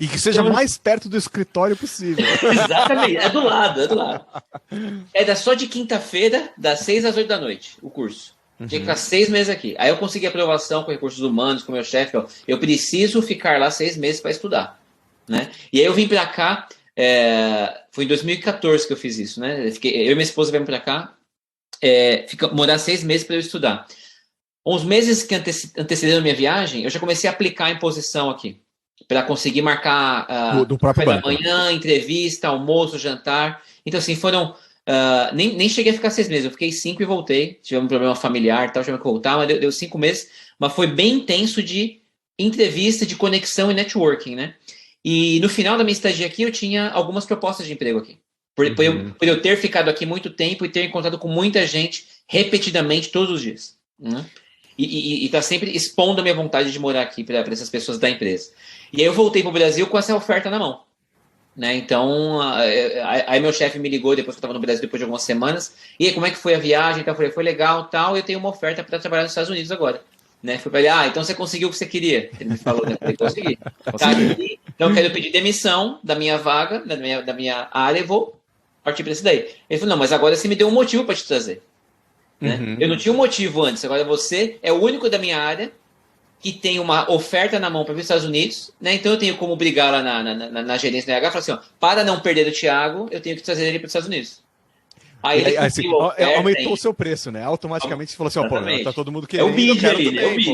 E que seja mais perto do escritório possível. Exatamente, é do lado. Era só de quinta-feira, das 6 às 8 da noite, o curso. Tinha que ficar 6 meses aqui. Aí eu consegui aprovação com recursos humanos, com o meu chefe. Eu preciso ficar lá 6 meses para estudar, né? E aí eu vim para cá, foi em 2014 que eu fiz isso, né? Eu e minha esposa viemos para cá, morar 6 meses para eu estudar. Uns meses que antecederam a minha viagem, eu já comecei a aplicar em posição aqui, para conseguir marcar do próprio café da manhã, entrevista, almoço, jantar. Então, assim, foram... nem cheguei a ficar 6 meses, eu fiquei 5 e voltei. Tive um problema familiar e tal, tive que voltar, mas deu 5 meses. Mas foi bem intenso de entrevista, de conexão e networking, né? E no final da minha estadia aqui, eu tinha algumas propostas de emprego aqui. Por eu ter ficado aqui muito tempo e ter encontrado com muita gente repetidamente todos os dias, né? E tá sempre expondo a minha vontade de morar aqui para essas pessoas da empresa. E aí eu voltei para o Brasil com essa oferta na mão. né? Então, aí meu chefe me ligou depois que eu estava no Brasil, depois de algumas semanas. E aí, como é que foi a viagem? Então, eu falei, foi legal, tal. Eu tenho uma oferta para trabalhar nos Estados Unidos agora, né? Fui para ele, então você conseguiu o que você queria? Ele me falou, né? Eu falei, consegui. Tá aqui, então eu quero pedir demissão da minha vaga, da minha área, e vou partir para esse daí. Ele falou, não, mas agora você me deu um motivo para te trazer. Né? Uhum. Eu não tinha um motivo antes, agora você é o único da minha área que tem uma oferta na mão para os Estados Unidos, né? Então eu tenho como brigar lá na gerência da RH, falar assim, para não perder o Thiago, eu tenho que trazer ele para os Estados Unidos. Aí ele assim, aumentou o seu preço, né? Automaticamente você falou assim, pô, tá todo mundo querendo. É o bid ali, né? É o bid.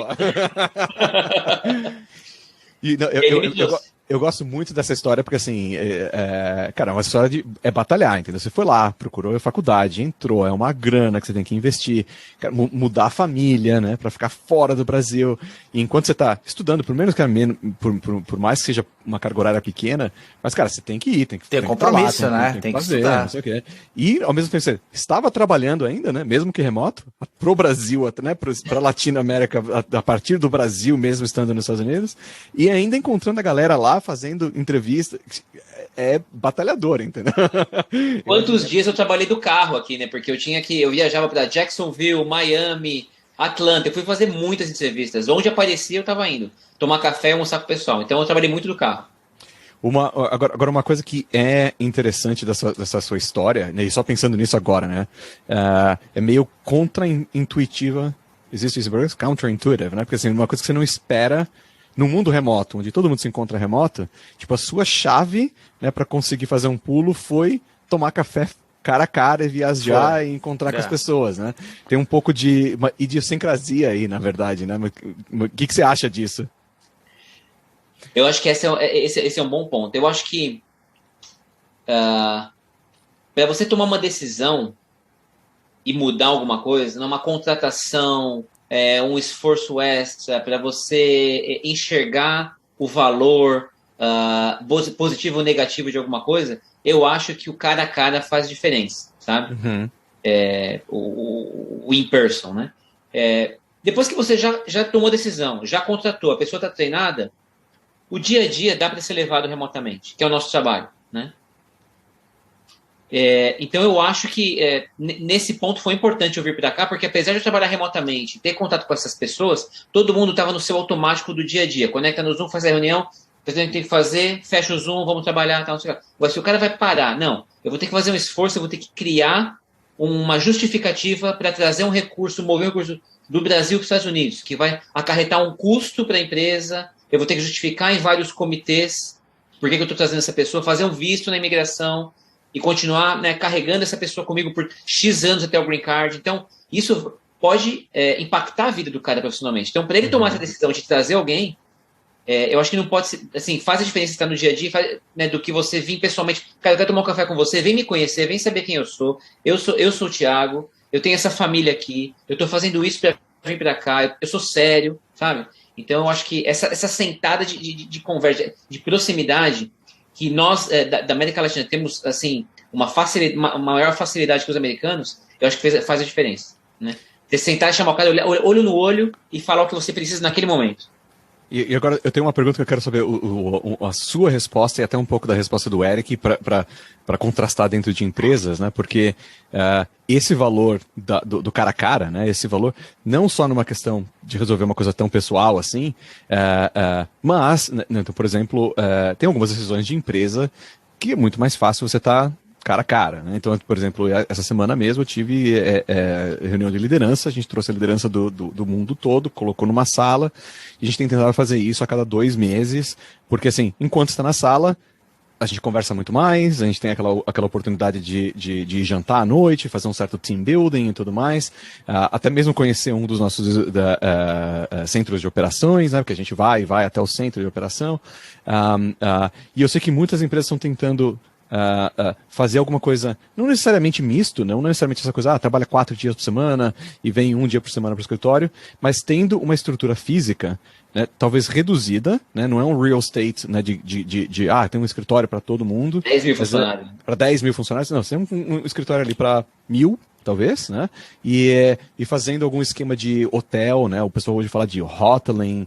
E, não, eu gosto muito dessa história porque, assim, cara, é uma história de batalhar, entendeu? Você foi lá, procurou a faculdade, entrou, é uma grana que você tem que investir, cara, mudar a família, né, pra ficar fora do Brasil. E enquanto você tá estudando, pelo menos, cara, por mais que seja uma carga horária pequena, mas, cara, você tem que ir, tem que ter compromisso, lá, né? Tem que fazer, não sei o quê. E, ao mesmo tempo, você estava trabalhando ainda, né, mesmo que remoto, pro Brasil, né, pra Latinoamérica, a partir do Brasil, mesmo estando nos Estados Unidos, e ainda encontrando a galera lá, fazendo entrevista, batalhador, entendeu? Quantos dias eu trabalhei do carro aqui, né? Porque eu viajava para Jacksonville, Miami, Atlanta, eu fui fazer muitas entrevistas. Onde aparecia, eu estava indo. Tomar café e almoçar com o pessoal. Então eu trabalhei muito do carro. Agora, uma coisa que é interessante dessa sua história, né, e só pensando nisso agora, né? É meio contra-intuitiva. Existe isso, counterintuitive, né? Porque assim, uma coisa que você não espera. No mundo remoto, onde todo mundo se encontra remoto, tipo, a sua chave, né, para conseguir fazer um pulo foi tomar café cara a cara e viajar e encontrar com as pessoas, né? Tem um pouco de uma idiosincrasia aí, na verdade, né? O que você acha disso? Eu acho que esse é um bom ponto. Eu acho que para você tomar uma decisão e mudar alguma coisa, numa contratação, um esforço extra para você enxergar o valor positivo ou negativo de alguma coisa, eu acho que o cara a cara faz diferença, sabe? Uhum. O in-person, né? Depois que você já tomou a decisão, já contratou, a pessoa está treinada, o dia a dia dá para ser levado remotamente, que é o nosso trabalho, né? Então eu acho que nesse ponto foi importante eu vir para cá, porque apesar de eu trabalhar remotamente, ter contato com essas pessoas, todo mundo estava no seu automático do dia a dia. Conecta no Zoom, faz a reunião, o presidente tem que fazer, fecha o Zoom, vamos trabalhar, tal, não sei o que. Mas se o cara vai parar, não, eu vou ter que fazer um esforço, eu vou ter que criar uma justificativa para trazer um recurso, mover um recurso do Brasil para os Estados Unidos, que vai acarretar um custo para a empresa, eu vou ter que justificar em vários comitês por que eu estou trazendo essa pessoa, fazer um visto na imigração, e continuar, né, carregando essa pessoa comigo por X anos até o green card. Então, isso pode impactar a vida do cara profissionalmente. Então, para ele tomar essa decisão de trazer alguém, eu acho que não pode ser, assim, faz a diferença estar no dia a dia, né, do que você vir pessoalmente. Cara, eu quero tomar um café com você, vem me conhecer, vem saber quem eu sou. Eu sou o Thiago, eu tenho essa família aqui, eu estou fazendo isso para vir para cá, eu sou sério, sabe? Então, eu acho que essa sentada de conversa, de proximidade, que nós, da América Latina, temos, assim, uma maior facilidade que os americanos, eu acho que faz a diferença, né? Você sentar e chamar o cara, olho no olho e falar o que você precisa naquele momento. E agora eu tenho uma pergunta que eu quero saber a sua resposta e até um pouco da resposta do Eric para contrastar dentro de empresas, né? Porque esse valor do cara a cara, né? Esse valor não só numa questão de resolver uma coisa tão pessoal assim, mas, né, então, por exemplo, tem algumas decisões de empresa que é muito mais fácil você estar cara a cara, né? Então, por exemplo, essa semana mesmo eu tive reunião de liderança, a gente trouxe a liderança do mundo todo, colocou numa sala, e a gente tem tentado fazer isso a cada 2 meses, porque assim, enquanto está na sala, a gente conversa muito mais, a gente tem aquela oportunidade de jantar à noite, fazer um certo team building e tudo mais, até mesmo conhecer um dos nossos centros de operações, né, porque a gente vai até o centro de operação, e eu sei que muitas empresas estão tentando fazer alguma coisa, não necessariamente misto, não necessariamente essa coisa, trabalha 4 dias por semana e vem 1 dia por semana para o escritório, mas tendo uma estrutura física, né, talvez reduzida, né, não é um real estate, né, tem um escritório para todo mundo. 10 mil funcionários. Para 10 mil funcionários, não, você tem um escritório ali para 1.000, talvez, né? E fazendo algum esquema de hotel, né? O pessoal hoje fala de hoteling,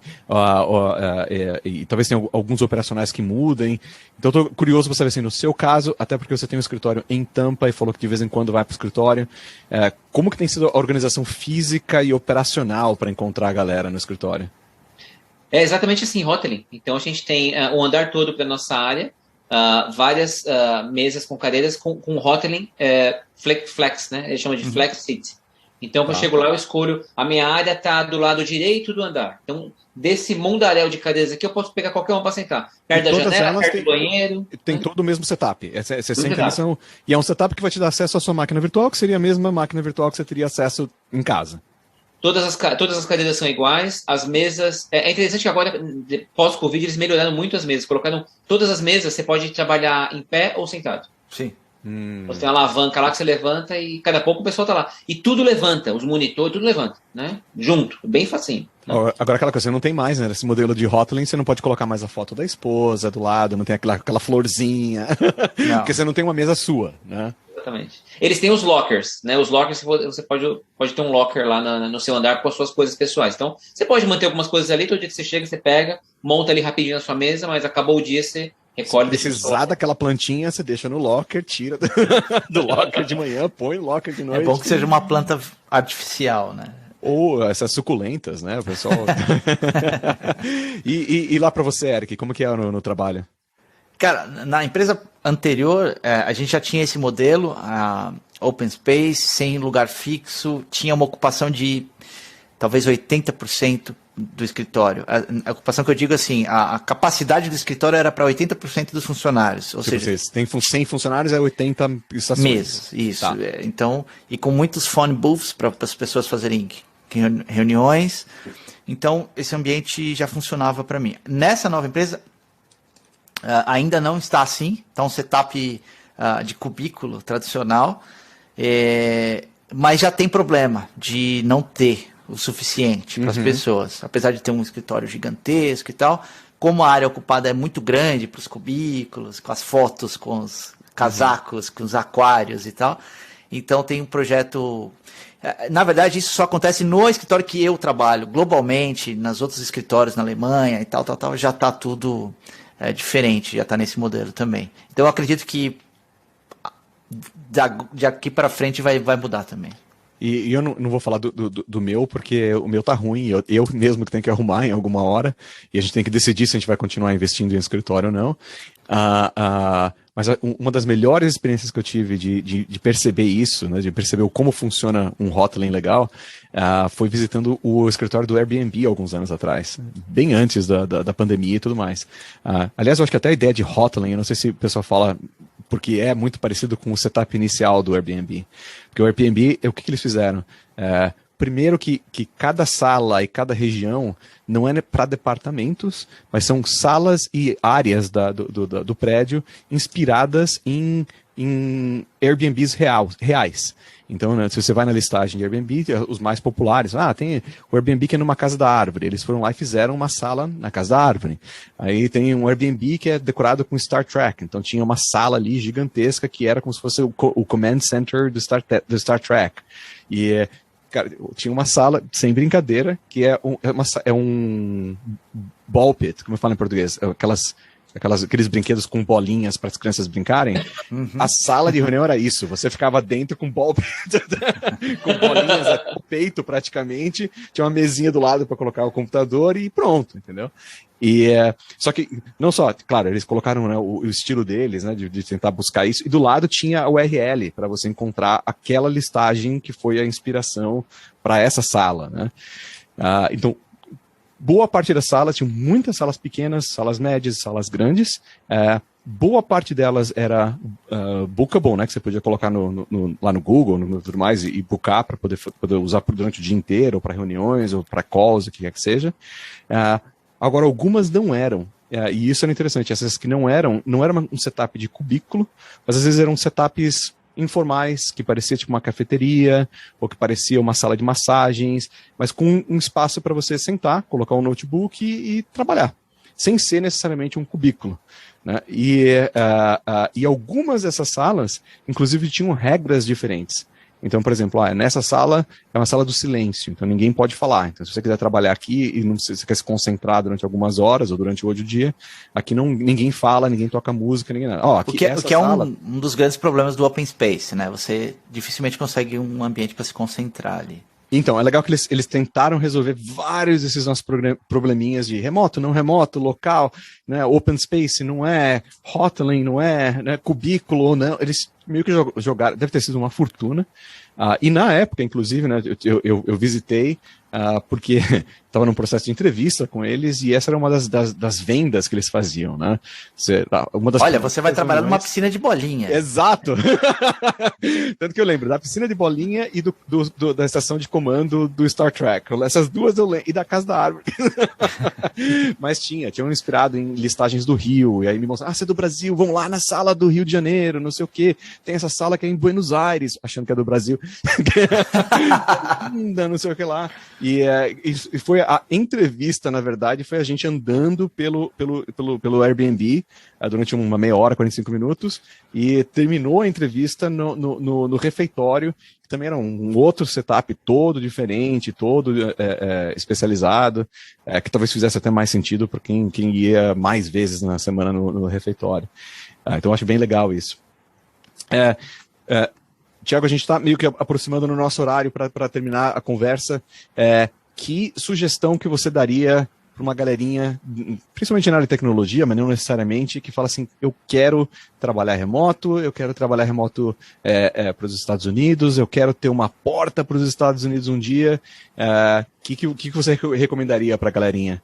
e talvez tenha alguns operacionais que mudem. Então, estou curioso para saber, assim, no seu caso, até porque você tem um escritório em Tampa e falou que de vez em quando vai para o escritório, como que tem sido a organização física e operacional para encontrar a galera no escritório? É exatamente assim, hoteling. Então, a gente tem o andar todo para nossa área, várias mesas com cadeiras com hoteling flex, né? Eles chamam de flex seat. Então, quando eu chego lá, eu escolho, a minha área está do lado direito do andar. Então, desse mundaréu de cadeiras aqui, eu posso pegar qualquer uma para sentar. Perto da janela, perto do banheiro. Tem todo o mesmo setup. Você senta ali, e é um setup que vai te dar acesso à sua máquina virtual, que seria a mesma máquina virtual que você teria acesso em casa. Todas as cadeiras são iguais, as mesas... É interessante que agora, pós-Covid, eles melhoraram muito as mesas. Colocaram todas as mesas, você pode trabalhar em pé ou sentado. Sim. Você tem uma alavanca lá que você levanta e cada pouco o pessoal tá lá. E tudo levanta, os monitores, tudo levanta, né? Junto, bem facinho. Né? Agora aquela coisa, você não tem mais, né? Esse modelo de hoteling, você não pode colocar mais a foto da esposa do lado, não tem aquela florzinha. Porque você não tem uma mesa sua, né? Exatamente. Eles têm os lockers, né? Os lockers, você pode ter um locker lá no seu andar com as suas coisas pessoais. Então, você pode manter algumas coisas ali, todo dia que você chega, você pega, monta ali rapidinho na sua mesa, mas acabou o dia, você recolhe. Se precisar daquela plantinha, você deixa no locker, tira do locker de manhã, põe no locker de noite. É bom que seja uma planta artificial, né? Ou essas suculentas, né, o pessoal? e lá para você, Eric, como que é no trabalho? Cara, na empresa anterior, a gente já tinha esse modelo, a open space, sem lugar fixo, tinha uma ocupação de talvez 80% do escritório. A ocupação que eu digo assim, a capacidade do escritório era para 80% dos funcionários. Ou seja, vocês têm 100 funcionários, é 80 estações. Mesas, isso. Tá. Então, e com muitos phone booths para as pessoas fazerem reuniões. Então, esse ambiente já funcionava para mim. Nessa nova empresa, ainda não está assim, está um setup de cubículo tradicional, mas já tem problema de não ter o suficiente para as pessoas, apesar de ter um escritório gigantesco e tal, como a área ocupada é muito grande para os cubículos, com as fotos, com os casacos, com os aquários e tal, então tem um projeto... Na verdade, isso só acontece no escritório que eu trabalho, globalmente, nos outros escritórios na Alemanha e tal, já está tudo... diferente, já está nesse modelo também. Então eu acredito que de aqui para frente vai mudar também. E eu não vou falar do meu, porque o meu tá ruim, eu mesmo que tenho que arrumar em alguma hora, e a gente tem que decidir se a gente vai continuar investindo em escritório ou não. Mas uma das melhores experiências que eu tive de perceber isso, né, de perceber como funciona um hoteling legal, foi visitando o escritório do Airbnb alguns anos atrás, bem antes da pandemia e tudo mais. Aliás, eu acho que até a ideia de hoteling, eu não sei se o pessoal fala, porque é muito parecido com o setup inicial do Airbnb. Porque o Airbnb, o que eles fizeram? Primeiro que cada sala e cada região não é para departamentos, mas são salas e áreas do prédio inspiradas em Airbnbs reais. Então, né, se você vai na listagem de Airbnb, os mais populares, tem o Airbnb que é numa casa da árvore. Eles foram lá e fizeram uma sala na casa da árvore. Aí tem um Airbnb que é decorado com Star Trek. Então tinha uma sala ali gigantesca que era como se fosse o Command Center do Star Trek. E cara, tinha uma sala, sem brincadeira, que é um ball pit, como eu falo em português, aqueles brinquedos com bolinhas para as crianças brincarem. A sala de reunião era isso, você ficava dentro com ball pit, com bolinhas até o peito praticamente, tinha uma mesinha do lado para colocar o computador e pronto, entendeu? Só que, não só, claro, eles colocaram, né, o estilo deles, né, de tentar buscar isso, e do lado tinha a URL para você encontrar aquela listagem que foi a inspiração para essa sala, né? Então, boa parte da sala, tinha muitas salas pequenas, salas médias, salas grandes, boa parte delas era bookable, né, que você podia colocar lá no Google, tudo mais, e boocar para poder usar durante o dia inteiro, ou para reuniões, ou para calls, o que quer que seja. Agora, algumas não eram, e isso era interessante, essas que não era um setup de cubículo, mas às vezes eram setups informais, que parecia tipo uma cafeteria, ou que parecia uma sala de massagens, mas com um espaço para você sentar, colocar um notebook e trabalhar, sem ser necessariamente um cubículo, né? E algumas dessas salas, inclusive, tinham regras diferentes. Então, por exemplo, nessa sala é uma sala do silêncio, então ninguém pode falar. Então, se você quiser trabalhar aqui e você quer se concentrar durante algumas horas ou durante o dia, aqui ninguém fala, ninguém toca música, ninguém nada. O que é um dos grandes problemas do Open Space, né? Você dificilmente consegue um ambiente para se concentrar ali. Então, é legal que eles tentaram resolver vários desses nossos probleminhas de remoto, não remoto, local, né, open space, não é, hotline, não é, né, cubículo ou não. Eles meio que jogaram, deve ter sido uma fortuna. E na época, inclusive, né, eu visitei, porque estava num processo de entrevista com eles e essa era uma das vendas que eles faziam, né? Olha, você vai trabalhar numa piscina de bolinha. Exato! Tanto que eu lembro da piscina de bolinha e da estação de comando do Star Trek. Essas duas eu lembro. E da Casa da Árvore. Mas tinham inspirado em listagens do Rio. E aí me mostraram, você é do Brasil, vão lá na sala do Rio de Janeiro, não sei o quê. Tem essa sala que é em Buenos Aires, achando que é do Brasil. Não sei o que lá. E foi a entrevista, na verdade, foi a gente andando pelo Airbnb durante uma meia hora, 45 minutos, e terminou a entrevista no refeitório, que também era um outro setup todo diferente, todo especializado, que talvez fizesse até mais sentido para quem ia mais vezes na semana no refeitório. Então eu acho bem legal isso. Tiago, a gente está meio que aproximando no nosso horário para terminar a conversa. Que sugestão que você daria para uma galerinha, principalmente na área de tecnologia, mas não necessariamente, que fala assim, eu quero trabalhar remoto para os Estados Unidos, eu quero ter uma porta para os Estados Unidos um dia. Que você recomendaria para a galerinha?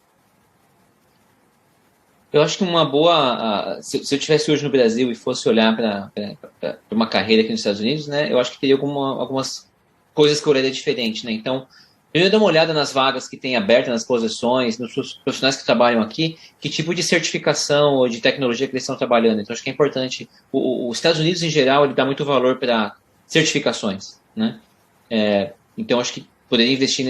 Eu acho que uma boa... se eu estivesse hoje no Brasil e fosse olhar para uma carreira aqui nos Estados Unidos, né, eu acho que teria algumas coisas que eu olharia diferente, né? Então, primeiro dá uma olhada nas vagas que tem abertas, nas posições, nos profissionais que trabalham aqui, que tipo de certificação ou de tecnologia que eles estão trabalhando. Então, acho que é importante. Os Estados Unidos, em geral, ele dá muito valor para certificações, né? Então, acho que poderia investir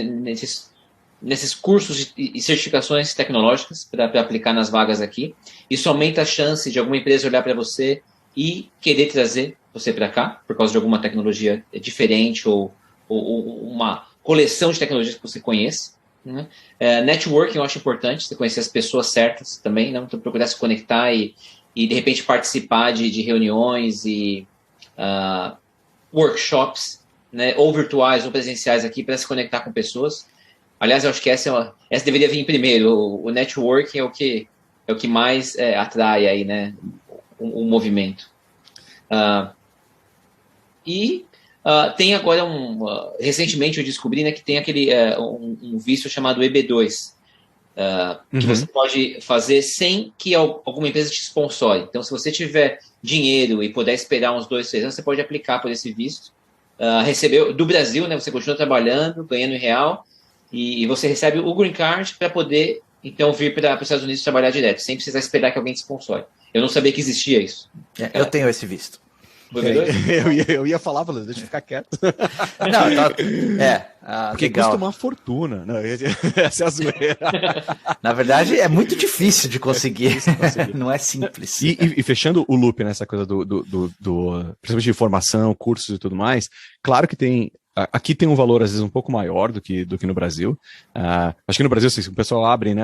nesses cursos e certificações tecnológicas para aplicar nas vagas aqui. Isso aumenta a chance de alguma empresa olhar para você e querer trazer você para cá, por causa de alguma tecnologia diferente ou uma coleção de tecnologias que você conhece, né? Networking eu acho importante, você conhecer as pessoas certas também, né? Então procurar se conectar e de repente participar de reuniões e workshops, né? Ou virtuais ou presenciais aqui para se conectar com pessoas. Aliás, eu acho que essa deveria vir primeiro. O networking é o que mais atrai aí, né? O movimento. Tem agora recentemente eu descobri, né, que tem aquele um visto chamado EB2, que você pode fazer sem que alguma empresa te sponsore. Então, se você tiver dinheiro e puder esperar uns 2, 3 anos, você pode aplicar por esse visto. Receber do Brasil, né, você continua trabalhando, ganhando em real, e você recebe o Green Card para poder, então, vir para os Estados Unidos trabalhar direto, sem precisar esperar que alguém te sponsore. Eu não sabia que existia isso. Eu tenho esse visto. Eu ia falar, deixa eu ficar quieto. Não, porque legal. custa uma fortuna. Não, essa é a zoeira. Na verdade, é muito difícil de conseguir. Não é simples. E fechando o loop nessa coisa principalmente de formação, cursos e tudo mais, claro que tem. Aqui tem um valor, às vezes, um pouco maior do que no Brasil. Acho que no Brasil, assim, o pessoal abre, né,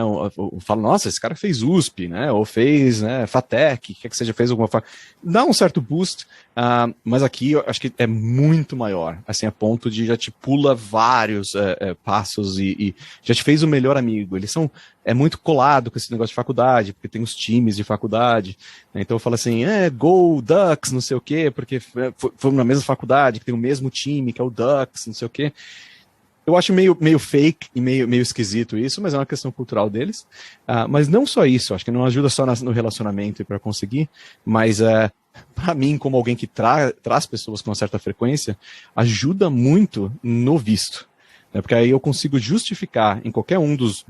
fala, nossa, esse cara fez USP, né, ou fez, né, FATEC, quer que seja, fez alguma forma. Dá um certo boost, mas aqui eu acho que é muito maior, assim, a ponto de já te pula vários passos e já te fez o melhor amigo. Eles é muito colado com esse negócio de faculdade, porque tem os times de faculdade, né? Então eu falo assim, Go Ducks, não sei o quê, porque foi na mesma faculdade, que tem o mesmo time, que é o Ducks, não sei o quê. Eu acho meio fake e meio esquisito isso, mas é uma questão cultural deles. Mas não só isso, acho que não ajuda só no relacionamento para conseguir, mas para mim, como alguém que traz pessoas com uma certa frequência, ajuda muito no visto. Porque aí eu consigo justificar em qualquer um dos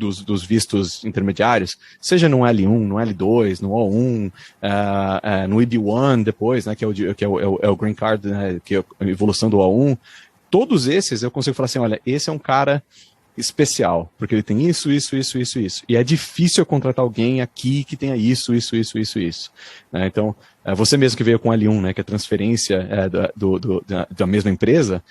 vistos intermediários, seja no L1, no L2, no O1, no EB1 depois, né, que é o Green Card, né, que é a evolução do O1, todos esses eu consigo falar assim, olha, esse é um cara especial, porque ele tem isso. E é difícil eu contratar alguém aqui que tenha isso. Né? Então, você mesmo que veio com o L1, né, que é a transferência da mesma empresa,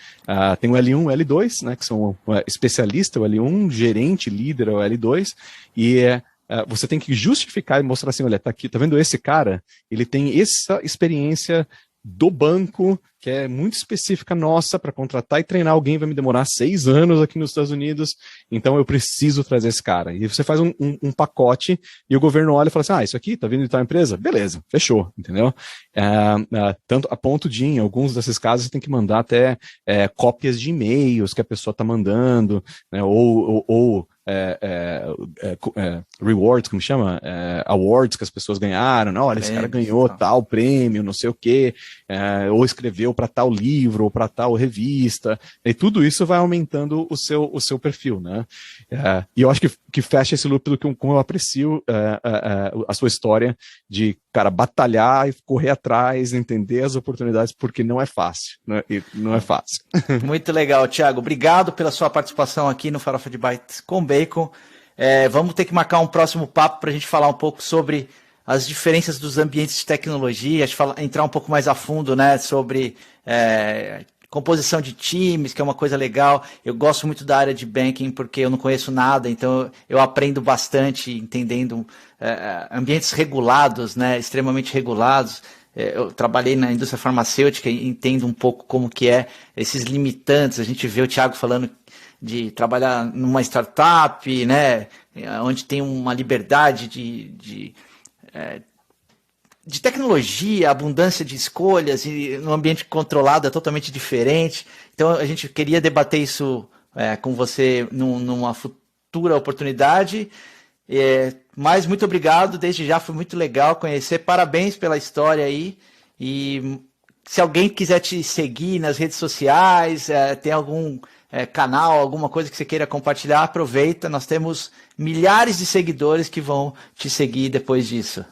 tem o L1 e o L2, né, que são especialista, o L1, gerente, líder, o L2, e você tem que justificar e mostrar assim, olha, tá aqui, tá vendo esse cara? Ele tem essa experiência do banco, que é muito específica nossa, para contratar e treinar alguém vai me demorar 6 anos aqui nos Estados Unidos, então eu preciso trazer esse cara. E você faz um pacote e o governo olha e fala assim, isso aqui tá vindo de tal empresa? Beleza, fechou, entendeu? Tanto a ponto de, em alguns desses casos, você tem que mandar até cópias de e-mails que a pessoa tá mandando, né, ou rewards, como chama? Awards que as pessoas ganharam, não, olha, esse cara ganhou tal prêmio, não sei o quê, ou escreveu para tal livro, ou para tal revista, e tudo isso vai aumentando o seu perfil, né? E eu acho que fecha esse loop do que como eu aprecio a sua história de, cara, batalhar e correr atrás, entender as oportunidades, porque não é fácil, né? Não é fácil. Muito legal, Thiago. Obrigado pela sua participação aqui no Farofa de Bytes com Bacon. Vamos ter que marcar um próximo papo para a gente falar um pouco sobre as diferenças dos ambientes de tecnologia, entrar um pouco mais a fundo, né, sobre composição de times, que é uma coisa legal. Eu gosto muito da área de banking porque eu não conheço nada, então eu aprendo bastante entendendo ambientes regulados, né, extremamente regulados. Eu trabalhei na indústria farmacêutica e entendo um pouco como que é esses limitantes. A gente vê o Thiago falando de trabalhar numa startup, né, onde tem uma liberdade de tecnologia, abundância de escolhas, e no ambiente controlado é totalmente diferente. Então a gente queria debater isso com você numa futura oportunidade. Mas muito obrigado, desde já foi muito legal conhecer, parabéns pela história aí, e se alguém quiser te seguir nas redes sociais, tem algum canal, alguma coisa que você queira compartilhar, aproveita, nós temos milhares de seguidores que vão te seguir depois disso.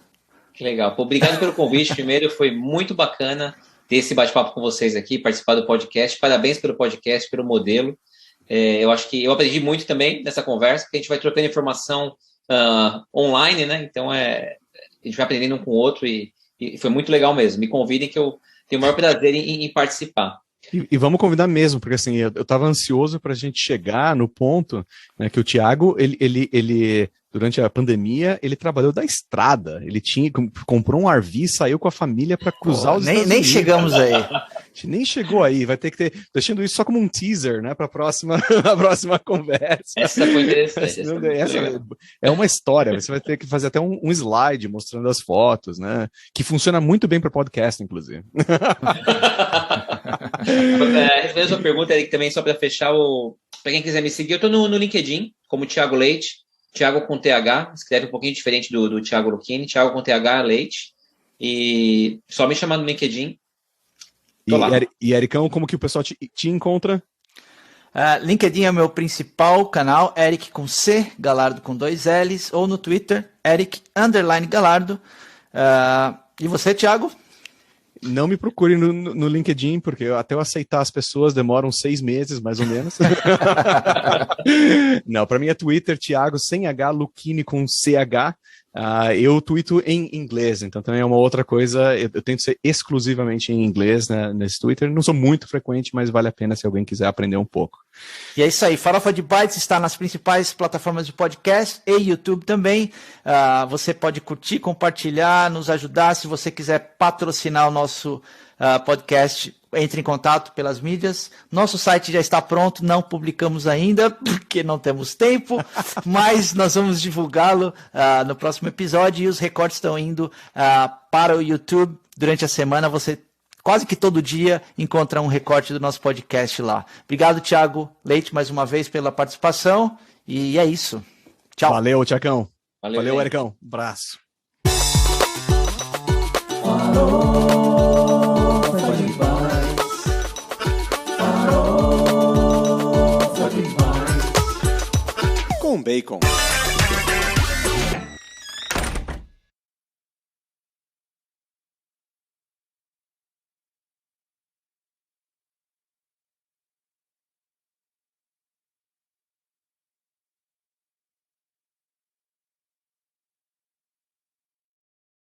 Que legal. Pô, obrigado pelo convite. Primeiro, foi muito bacana ter esse bate-papo com vocês aqui, participar do podcast. Parabéns pelo podcast, pelo modelo. Eu acho que eu aprendi muito também nessa conversa, porque a gente vai trocando informação online, né? Então, a gente vai aprendendo um com o outro e foi muito legal mesmo. Me convidem que eu tenho o maior prazer em participar. E vamos convidar mesmo, porque assim, eu estava ansioso para a gente chegar no ponto, né, que o Thiago, ele durante a pandemia, ele trabalhou da estrada, ele comprou um RV, saiu com a família para cruzar os Estados Unidos. Nem chegamos aí. A gente nem chegou aí, vai ter que ter, deixando isso só como um teaser, né, para a próxima conversa. Essa foi interessante. Essa é uma história, você vai ter que fazer até um slide mostrando as fotos, né, que funciona muito bem para podcast, inclusive. Respondendo a sua pergunta, Eric, também só para fechar, para quem quiser me seguir, eu estou no LinkedIn, como Thiago Leite, Thiago com TH, escreve um pouquinho diferente do Thiago Lucchini, Thiago com TH Leite, e só me chamar no LinkedIn. E Ericão, como que o pessoal te encontra? LinkedIn é o meu principal canal, Eric com C, Galardo com 2 L's, ou no Twitter, Eric_Galardo. E você, Thiago? Não me procure no LinkedIn, porque até eu aceitar as pessoas demoram 6 meses, mais ou menos. Não, para mim é Twitter, Thiago, sem H, Lucchini com CH. Eu tuito em inglês, então também é uma outra coisa. Eu tento ser exclusivamente em inglês, né, nesse Twitter. Não sou muito frequente, mas vale a pena se alguém quiser aprender um pouco. E é isso aí, Farofa de Bytes está nas principais plataformas de podcast e YouTube também. Você pode curtir, compartilhar, nos ajudar. Se você quiser patrocinar o nosso podcast, entre em contato pelas mídias. Nosso site já está pronto, não publicamos ainda, porque não temos tempo, mas nós vamos divulgá-lo no próximo episódio, e os recortes estão indo para o YouTube durante a semana. Você quase que todo dia encontra um recorte do nosso podcast lá. Obrigado, Thiago Leite, mais uma vez pela participação, e é isso. Tchau. Valeu, Thiacão. Valeu, Ericão. Abraço. Com Bacon.